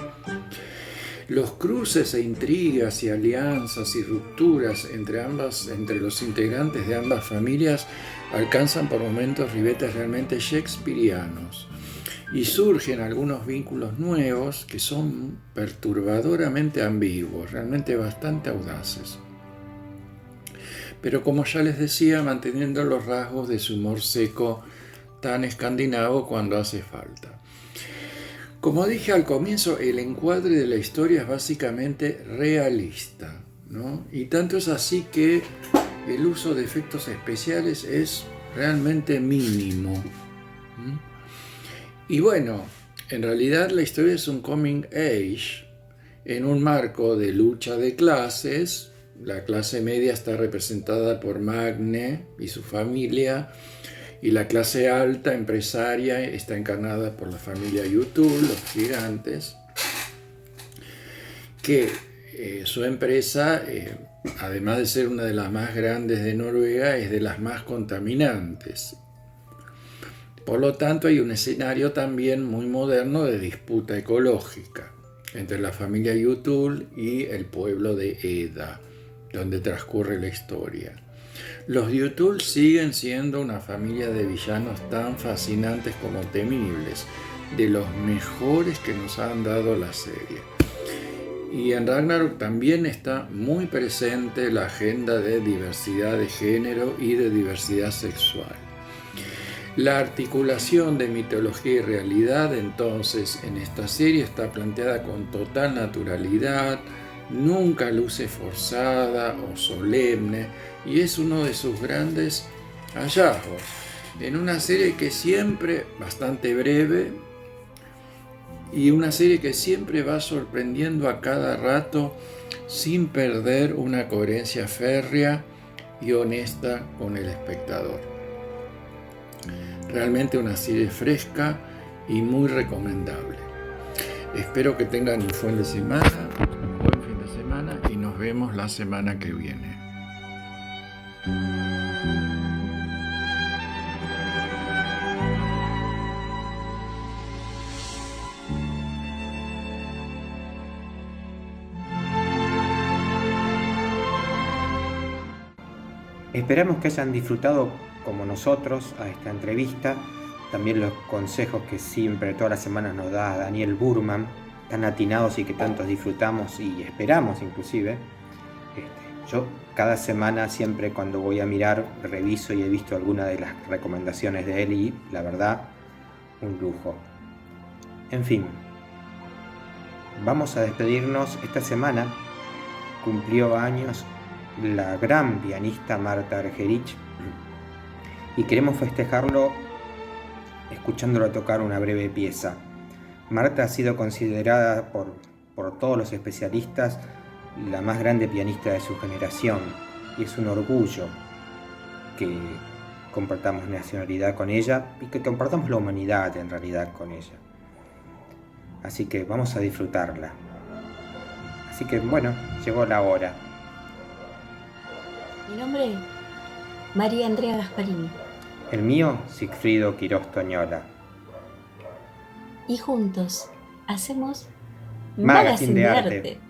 Los cruces e intrigas y alianzas y rupturas entre los integrantes de ambas familias alcanzan por momentos ribetes realmente shakespearianos, y surgen algunos vínculos nuevos que son perturbadoramente ambiguos, realmente bastante audaces. Pero como ya les decía, manteniendo los rasgos de su humor seco tan escandinavo cuando hace falta. Como dije al comienzo, el encuadre de la historia es básicamente realista, ¿no? Y tanto es así que el uso de efectos especiales es realmente mínimo. Y bueno, en realidad la historia es un coming age en un marco de lucha de clases. La clase media está representada por Magne y su familia, y la clase alta empresaria está encarnada por la familia Yutul, los gigantes, que su empresa, además de ser una de las más grandes de Noruega, es de las más contaminantes. Por lo tanto, hay un escenario también muy moderno de disputa ecológica entre la familia Yutul y el pueblo de Eda, donde transcurre la historia. Los Yutul siguen siendo una familia de villanos tan fascinantes como temibles, de los mejores que nos han dado la serie. Y en Ragnarok también está muy presente la agenda de diversidad de género y de diversidad sexual. La articulación de mitología y realidad, entonces, en esta serie está planteada con total naturalidad, nunca luce forzada o solemne, y es uno de sus grandes hallazgos, en una serie que siempre, bastante breve, y una serie que siempre va sorprendiendo a cada rato sin perder una coherencia férrea y honesta con el espectador. Realmente una serie fresca y muy recomendable. Espero que tengan un buen fin de semana y nos vemos la semana que viene. Esperamos que hayan disfrutado como nosotros a esta entrevista, también los consejos que siempre todas las semanas nos da Daniel Burman, tan atinados y que tantos disfrutamos y esperamos inclusive. Yo cada semana siempre cuando voy a mirar reviso y he visto alguna de las recomendaciones de él y la verdad un lujo. En fin, vamos a despedirnos. Esta semana cumplió años la gran pianista Marta Argerich y queremos festejarlo escuchándolo tocar una breve pieza. Marta ha sido considerada por todos los especialistas la más grande pianista de su generación y es un orgullo que compartamos nacionalidad con ella y que compartamos la humanidad en realidad con ella. Así que vamos a disfrutarla. Así que bueno, llegó la hora. Mi nombre es María Andrea Gasparini. El mío, Sigfrido Quirós Toñola. Y juntos hacemos Magazine de Arte.